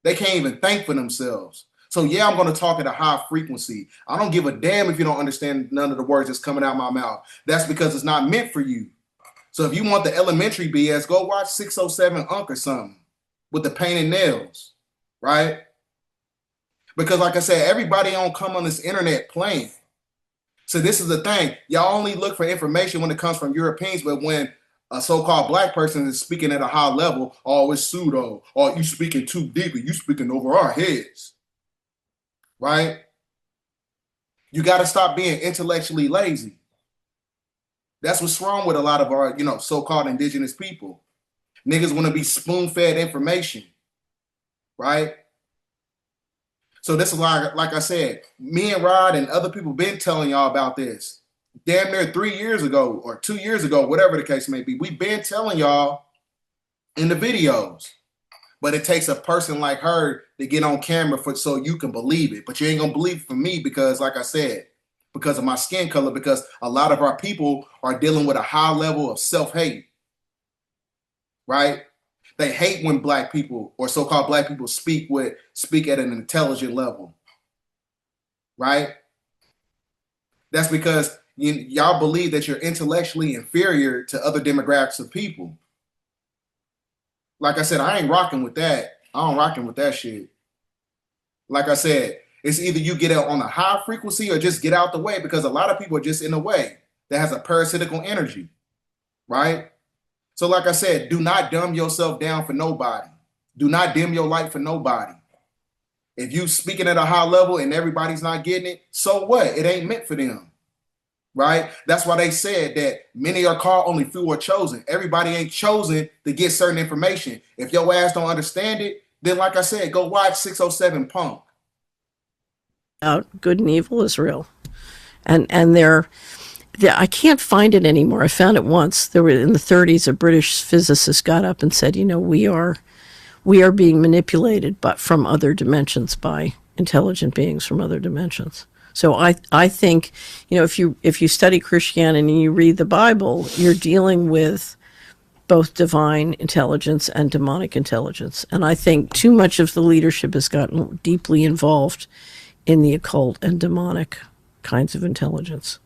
They can't even think for themselves. So yeah, I'm going to talk at a high frequency. I don't give a damn if you don't understand none of the words that's coming out my mouth. That's because it's not meant for you. So if you want the elementary BS, go watch 607 Unk or something with the painted nails, right? Because like I said, everybody don't come on this internet playing. So this is the thing. Y'all only look for information when it comes from Europeans, but when a so-called Black person is speaking at a high level, oh, it's pseudo, or you speaking too deep, you speaking over our heads. Right? You got to stop being intellectually lazy. That's what's wrong with a lot of our, so-called indigenous people. Niggas want to be spoon-fed information, right? So this is like I said, me and Rod and other people been telling y'all about this. Damn near 3 years ago or 2 years ago, whatever the case may be. We've been telling y'all in the videos. But it takes a person like her to get on camera so you can believe it. But you ain't gonna believe it for me because, like I said, because of my skin color, because a lot of our people are dealing with a high level of self-hate, right? They hate when Black people or so-called Black people speak at an intelligent level, right? That's because y'all believe that you're intellectually inferior to other demographics of people. Like I said, I ain't rocking with that. I don't rocking with that shit. Like I said, it's either you get out on a high frequency or just get out the way because a lot of people are just in the way that has a parasitical energy, right? So like I said, do not dumb yourself down for nobody. Do not dim your light for nobody. If you speaking at a high level and everybody's not getting it, so what? It ain't meant for them. Right? That's why they said that many are called, only few are chosen. Everybody ain't chosen to get certain information. If your ass don't understand it, then like I said, go watch 607 Punk. Good and evil is real. And I can't find it anymore. I found it once. There were in the 30s, a British physicist got up and said, we are being manipulated but from other dimensions by intelligent beings from other dimensions. So I think, if you study Christianity and you read the Bible, you're dealing with both divine intelligence and demonic intelligence. And I think too much of the leadership has gotten deeply involved in the occult and demonic kinds of intelligence.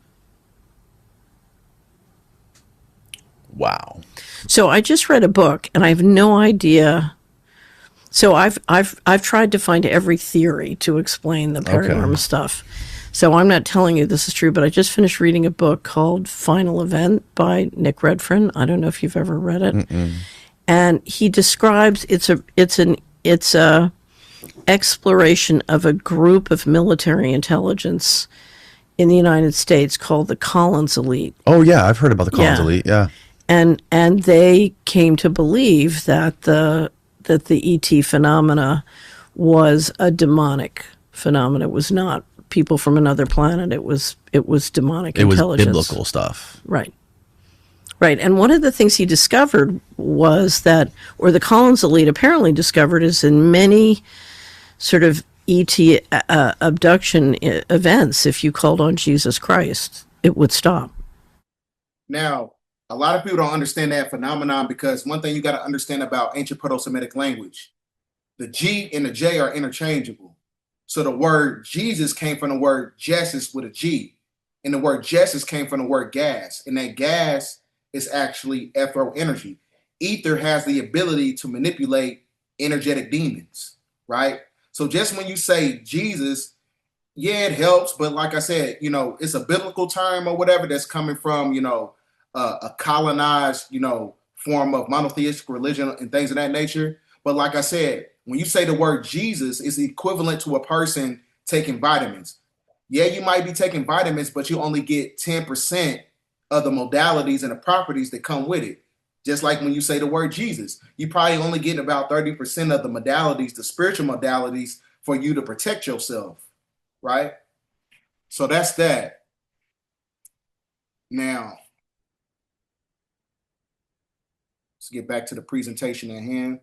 Wow. So I just read a book and I have no idea. So I've tried to find every theory to explain the paranormal stuff. So I'm not telling you this is true, but I just finished reading a book called Final Event by Nick Redfern. I don't know if you've ever read it. Mm-mm. And he describes it's a exploration of a group of military intelligence in the United States called the Collins Elite. Oh yeah, I've heard about the Collins Elite. Yeah. And they came to believe that the ET phenomena was a demonic phenomena. It was not people from another planet. It was demonic intelligence. It was biblical stuff. Right. And one of the things he discovered was that, or the Collins Elite apparently discovered, is in many sort of ET abduction events, if you called on Jesus Christ, it would stop. Now, a lot of people don't understand that phenomenon because one thing you got to understand about ancient Proto-Semitic language, the G and the J are interchangeable. So the word Jesus came from the word Jesus with a G. And the word justice came from the word gas. And that gas is actually FO energy. Ether has the ability to manipulate energetic demons, right? So just when you say Jesus, yeah, it helps. But like I said, it's a biblical term or whatever that's coming from, a colonized, form of monotheistic religion and things of that nature. But like I said, when you say the word Jesus, it's equivalent to a person taking vitamins. Yeah, you might be taking vitamins, but you only get 10% of the modalities and the properties that come with it. Just like when you say the word Jesus, you probably only get about 30% of the modalities, the spiritual modalities, for you to protect yourself, right? So that's that. Now, let's get back to the presentation at hand.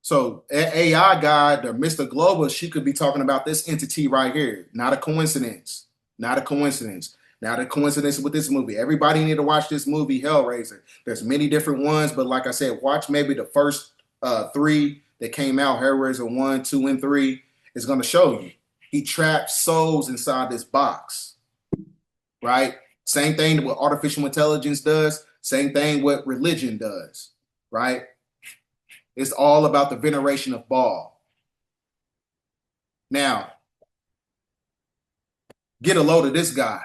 So AI guy, the Mr. Global, she could be talking about this entity right here. Not a coincidence. Not a coincidence. Not a coincidence with this movie. Everybody need to watch this movie, Hellraiser. There's many different ones, but like I said, watch maybe the first 3 that came out, Hellraiser 1, 2, and 3. Is going to show you. He traps souls inside this box, right? Same thing what artificial intelligence does. Same thing what religion does, right? It's all about the veneration of Baal. Now, get a load of this guy.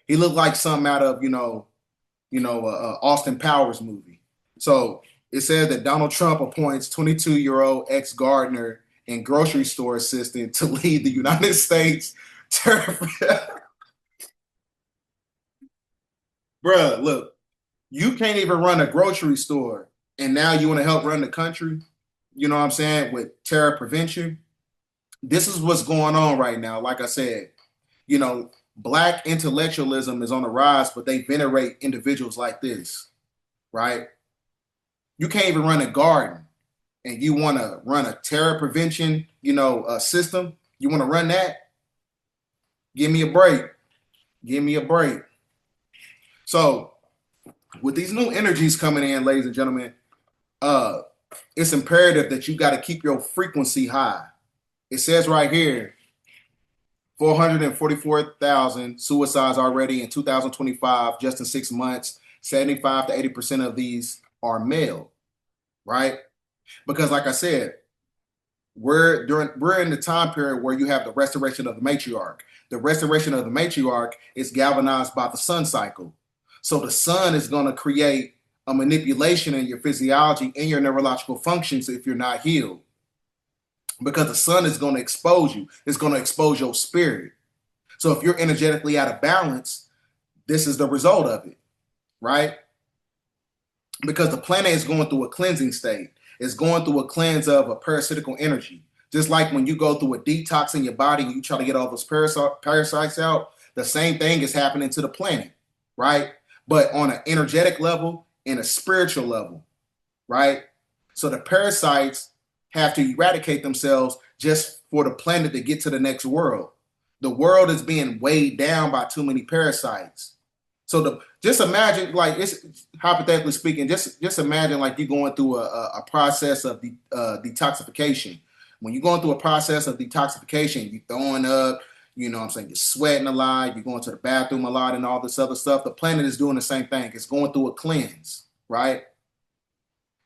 He looked like something out of, Austin Powers movie. So it said that Donald Trump appoints 22-year-old ex-gardener and grocery store assistant to lead the United States. Bruh, look, you can't even run a grocery store, and now you want to help run the country, you know what I'm saying, with terror prevention. This is what's going on right now. Like I said, Black intellectualism is on the rise, but they venerate individuals like this, right? You can't even run a garden, and you want to run a terror prevention, system. You want to run that? Give me a break. Give me a break. So with these new energies coming in, ladies and gentlemen, it's imperative that you got to keep your frequency high. It says right here, 444,000 suicides already in 2025, just in 6 months. 75 to 80% of these are male, right? Because like I said, we're in the time period where you have the restoration of the matriarch. The restoration of the matriarch is galvanized by the sun cycle. So the sun is going to create a manipulation in your physiology and your neurological functions if you're not healed. Because the sun is going to expose you. It's going to expose your spirit. So if you're energetically out of balance, this is the result of it, right? Because the planet is going through a cleansing state. It's going through a cleanse of a parasitical energy. Just like when you go through a detox in your body and you try to get all those parasites out, the same thing is happening to the planet, right? But on an energetic level and a spiritual level, right? So the parasites have to eradicate themselves just for the planet to get to the next world. The world is being weighed down by too many parasites. So just imagine, like, it's hypothetically speaking, just imagine like you're going through a process of detoxification. When you're going through a process of detoxification, you're throwing up, you're sweating a lot, you're going to the bathroom a lot and all this other stuff. The planet is doing the same thing. It's going through a cleanse, right?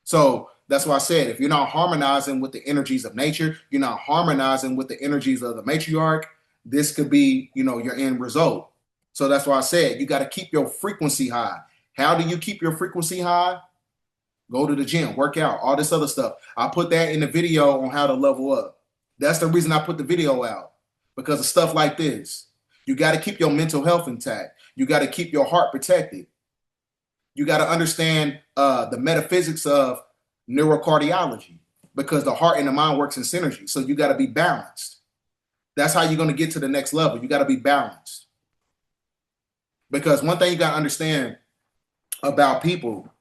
So that's why I said, if you're not harmonizing with the energies of nature, you're not harmonizing with the energies of the matriarch, this could be, your end result. So that's why I said, you got to keep your frequency high. How do you keep your frequency high? Go to the gym, work out, all this other stuff. I put that in the video on how to level up. That's the reason I put the video out, because of stuff like this. You got to keep your mental health intact. You got to keep your heart protected. You got to understand the metaphysics of neurocardiology, because the heart and the mind works in synergy. So you got to be balanced. That's how you're going to get to the next level. You got to be balanced. Because one thing you got to understand about people,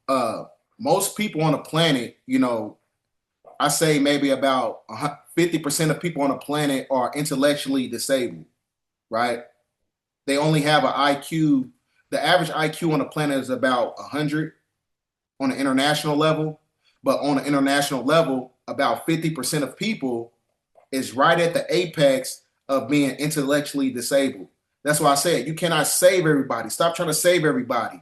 most people on the planet, I say maybe about 50% of people on the planet are intellectually disabled, right? They only have an IQ. The average IQ on the planet is about 100 on an international level. But on an international level, about 50% of people is right at the apex of being intellectually disabled. That's why I said you cannot save everybody. Stop trying to save everybody.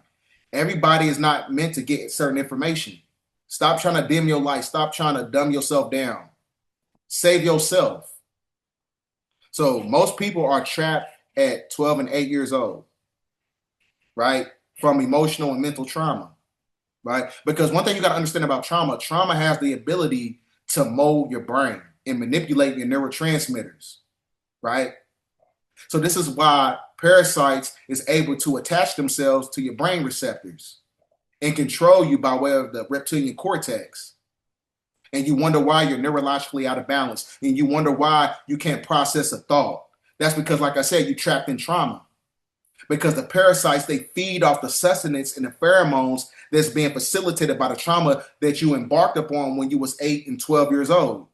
Everybody is not meant to get certain information. Stop trying to dim your light. Stop trying to dumb yourself down. Save yourself. So most people are trapped at 12 and 8 years old, right? From emotional and mental trauma, right? Because one thing you got to understand about trauma has the ability to mold your brain and manipulate your neurotransmitters, right? So this is why parasites is able to attach themselves to your brain receptors and control you by way of the reptilian cortex. And you wonder why you're neurologically out of balance. And you wonder why you can't process a thought. That's because, like I said, you're trapped in trauma. Because the parasites, they feed off the sustenance and the pheromones that's being facilitated by the trauma that you embarked upon when you was 8 and 12 years old.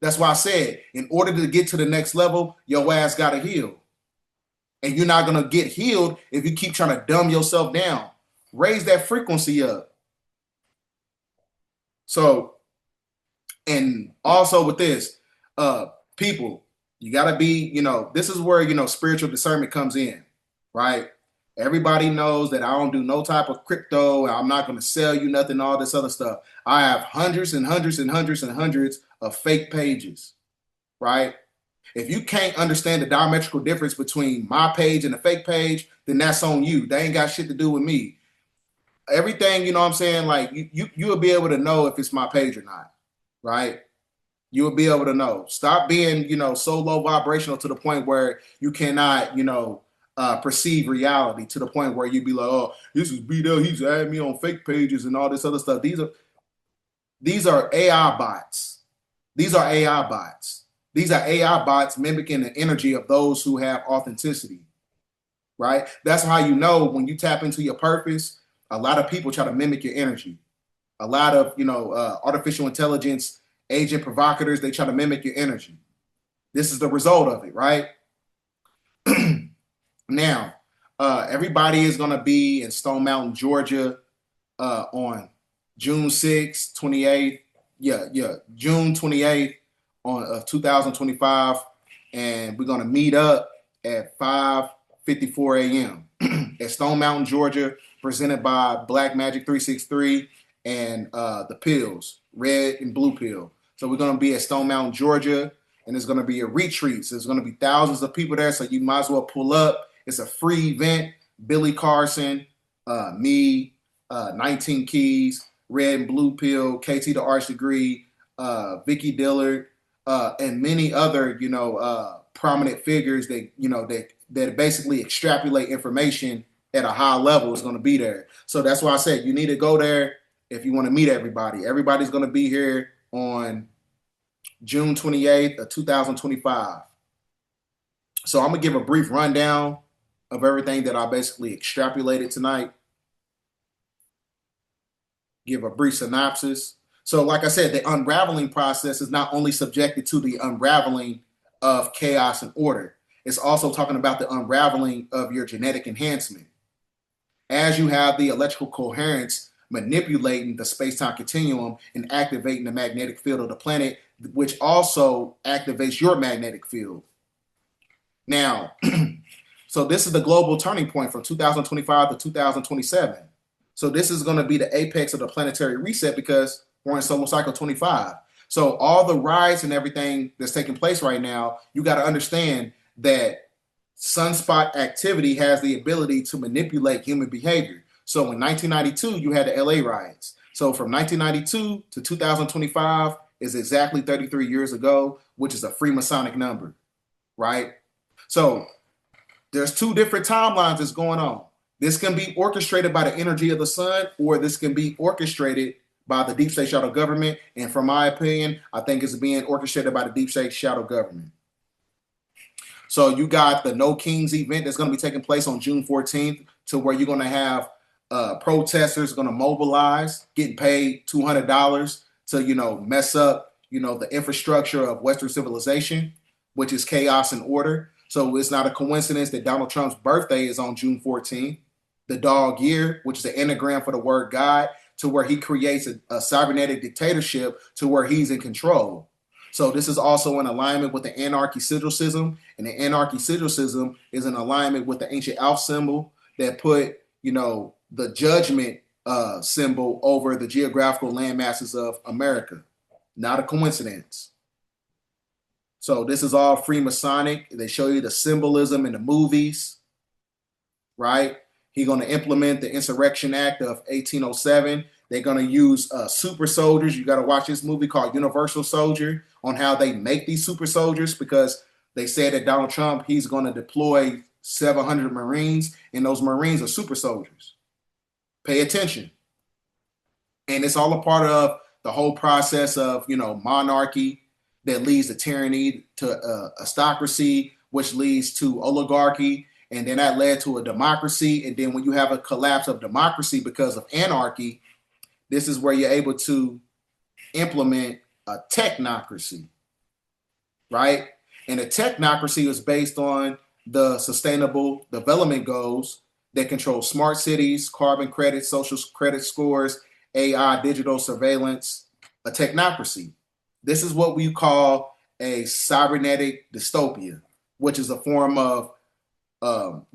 That's why I said, in order to get to the next level, your ass got to heal. And you're not going to get healed if you keep trying to dumb yourself down. Raise that frequency up. So, and also with this, people, you got to be, this is where, spiritual discernment comes in, right? Everybody knows that I don't do no type of crypto. I'm not going to sell you nothing, all this other stuff. I have hundreds and hundreds and hundreds and hundreds of fake pages, right? If you can't understand the diametrical difference between my page and a fake page, then that's on you. They ain't got shit to do with me. Everything, I'm saying, like you'll be able to know if it's my page or not, right? You'll be able to know. Stop being, so low vibrational to the point where you cannot, perceive reality, to the point where you'd be like, oh, this is B-Dell, he's adding me on fake pages and all this other stuff. These are AI bots. These are AI bots. These are AI bots mimicking the energy of those who have authenticity, right? That's how you know when you tap into your purpose. A lot of people try to mimic your energy. A lot of, artificial intelligence agent provocateurs, they try to mimic your energy. This is the result of it, right? Now, everybody is going to be in Stone Mountain, Georgia on June 6th, 28th. June 28th of 2025. And we're going to meet up at 5:54 a.m. at Stone Mountain, Georgia, presented by Black Magic 363 and the pills, red and blue pill. So we're going to be at Stone Mountain, Georgia, and it's going to be a retreat. So there's going to be thousands of people there, so you might as well pull up. It's a free event. Billy Carson, me, 19 Keys, red and blue pill, KT the Arts Degree, Vicky Dillard, and many other, prominent figures that that basically extrapolate information at a high level is going to be there. So that's why I said you need to go there if you want to meet everybody. Everybody's going to be here on June 28th of 2025. So I'm going to give a brief rundown of everything that I basically extrapolated tonight. Give a brief synopsis. So like I said, the unraveling process is not only subjected to the unraveling of chaos and order, it's also talking about the unraveling of your genetic enhancement. As you have the electrical coherence manipulating the space-time continuum and activating the magnetic field of the planet, which also activates your magnetic field. Now, so this is the global turning point from 2025 to 2027. So this is going to be the apex of the planetary reset because we're in solar cycle 25. So all the riots and everything that's taking place right now, you got to understand that sunspot activity has the ability to manipulate human behavior. So in 1992, you had the LA riots. So from 1992 to 2025 is exactly 33 years ago, which is a Freemasonic number, right? So there's two different timelines that's going on. This can be orchestrated by the energy of the sun, or this can be orchestrated by the deep state shadow government. And from my opinion, I think it's being orchestrated by the deep state shadow government. So you got the No Kings event that's going to be taking place on June 14th, to where you're going to have protesters going to mobilize, getting paid $200 to, mess up, the infrastructure of Western civilization, which is chaos and order. So it's not a coincidence that Donald Trump's birthday is on June 14th. The dog year, which is the anagram for the word God. to where he creates a cybernetic dictatorship to where he's in control. So this is also in alignment with the anarchy sigil system, and the anarchy sigil system is in alignment with the ancient Alpha symbol that put, the judgment symbol over the geographical landmasses of America. Not a coincidence. So this is all Freemasonic. They show you the symbolism in the movies, right? He's going to implement the Insurrection Act of 1807. They're going to use super soldiers. You got to watch this movie called Universal Soldier on how they make these super soldiers, because they said that Donald Trump, he's going to deploy 700 Marines, and those Marines are super soldiers. Pay attention. And it's all a part of the whole process of, monarchy that leads to tyranny, to aristocracy, which leads to oligarchy. And then that led to a democracy. And then when you have a collapse of democracy because of anarchy, this is where you're able to implement a technocracy, right? And a technocracy is based on the sustainable development goals that control smart cities, carbon credits, social credit scores, AI, digital surveillance, a technocracy. This is what we call a cybernetic dystopia, which is a form of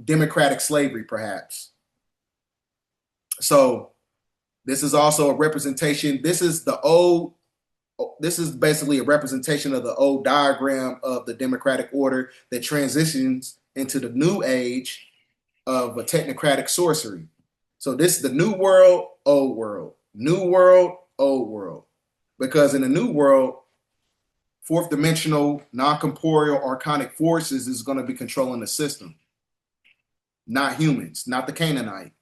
democratic slavery, perhaps. So this is also a representation. This is basically a representation of the old diagram of the democratic order that transitions into the new age of a technocratic sorcery. So this is the new world, old world, new world, old world. Because in the new world, fourth dimensional, non-corporeal, archonic forces is going to be controlling the system. Not humans, not the Canaanite.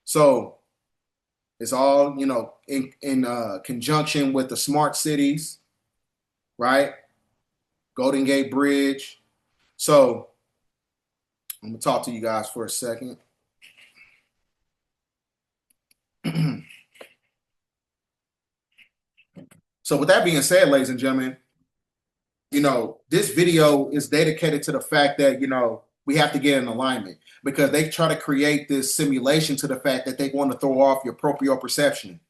So it's all, in conjunction with the smart cities, right? Golden Gate Bridge. So I'm going to talk to you guys for a second. So with that being said, ladies and gentlemen, this video is dedicated to the fact that, we have to get in alignment, because they try to create this simulation to the fact that they want to throw off your proprio perception.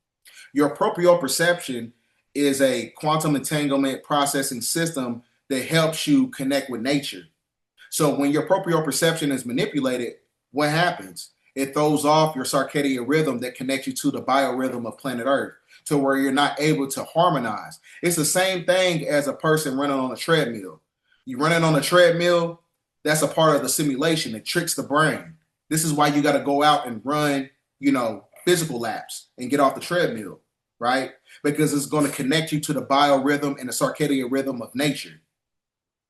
Your proprio perception is a quantum entanglement processing system that helps you connect with nature. So when your proprio perception is manipulated, what happens? It throws off your circadian rhythm that connects you to the biorhythm of planet Earth, to where you're not able to harmonize. It's the same thing as a person running on a treadmill. You running on a treadmill, that's a part of the simulation. It tricks the brain. This is why you got to go out and run, physical laps and get off the treadmill, right? Because it's going to connect you to the biorhythm and the circadian rhythm of nature,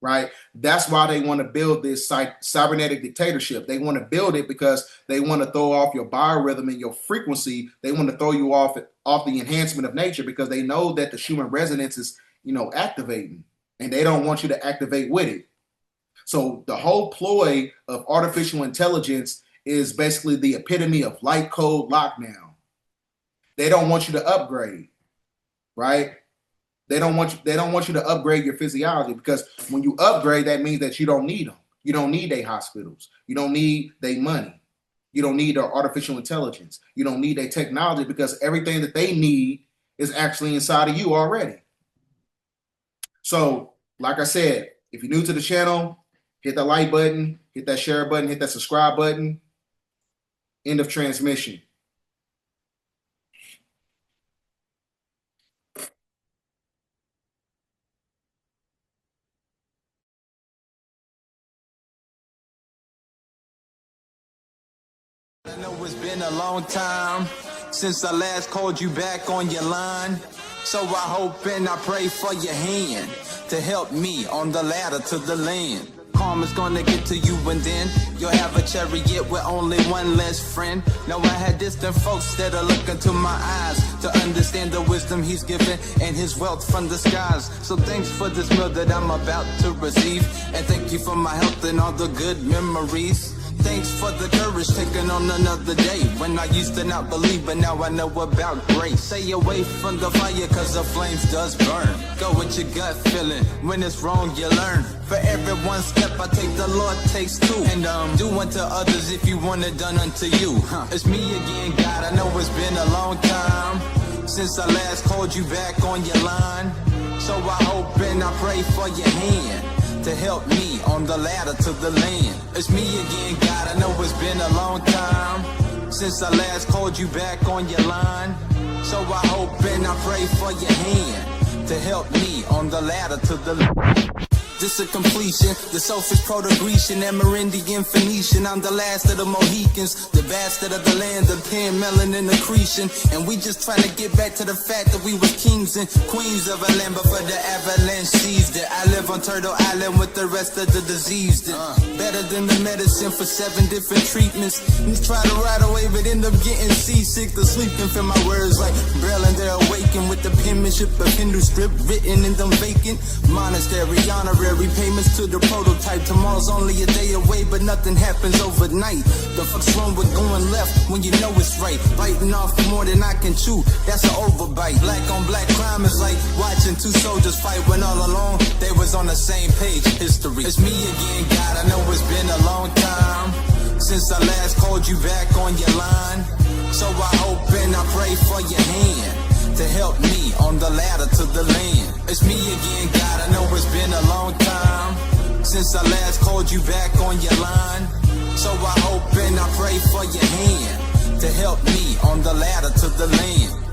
right? That's why they want to build this cybernetic dictatorship. They want to build it because they want to throw off your biorhythm and your frequency. They want to throw you off the enhancement of nature, because they know that the human resonance is, activating, and they don't want you to activate with it. So the whole ploy of artificial intelligence is basically the epitome of light code lockdown. They don't want you to upgrade, right? They don't want you to upgrade your physiology, because when you upgrade, that means that you don't need them. You don't need their hospitals. You don't need their money. You don't need their artificial intelligence. You don't need their technology, because everything that they need is actually inside of you already. So, like I said, if you're new to the channel, hit that like button, hit that share button, hit that subscribe button. End of transmission. I know it's been a long time since I last called you back on your line. So I hope and I pray for your hand to help me on the ladder to the land. Karma's gonna get to you, and then you'll have a chariot with only one less friend. Now I had distant folks that are looking to my eyes to understand the wisdom he's given and his wealth from the skies. So thanks for this meal that I'm about to receive, and thank you for my health and all the good memories. thanks for the courage taking on another day. When I used to not believe, but now I know about grace. Stay away from the fire, cause the flames does burn. Go with your gut feeling, when it's wrong you learn. For every one step I take, the Lord takes two. And do unto others if you want it done unto you. It's me again, God, I know it's been a long time since I last called you back on your line. So I hope and I pray for your hand to help me on the ladder to the land. It's me again, God, I know it's been a long time since I last called you back on your line. So I hope and I pray for your hand to help me on the ladder to the land. This a completion, the selfish proto-Grecian, Amerindian, Phoenician. I'm the last of the Mohicans, the bastard of the land, the pen, melanin, accretion. And we just trying to get back to the fact that we was kings and queens of a land before the avalanche seized it. I live on Turtle Island with the rest of the diseased. Better than the medicine for 7 different treatments. You try to ride away but end up getting seasick. The sleep can feel my words like Braille and they're awakened with the penmanship of Hindu script written in them vacant monastery honorary payments to the prototype. Tomorrow's only a day away, but nothing happens overnight. The fuck's wrong with going left when you know it's right? Biting off more than I can chew, that's an overbite. Black on black crime is like watching 2 soldiers fight when all along they was on the same page. History. It's me again, God, I know it's been a long time since I last called you back on your line. So I hope and I pray for your hand to help me on the ladder to the land. It's me again, God, I know it's been a long time since I last called you back on your line. So I hope and I pray for your hand to help me on the ladder to the land.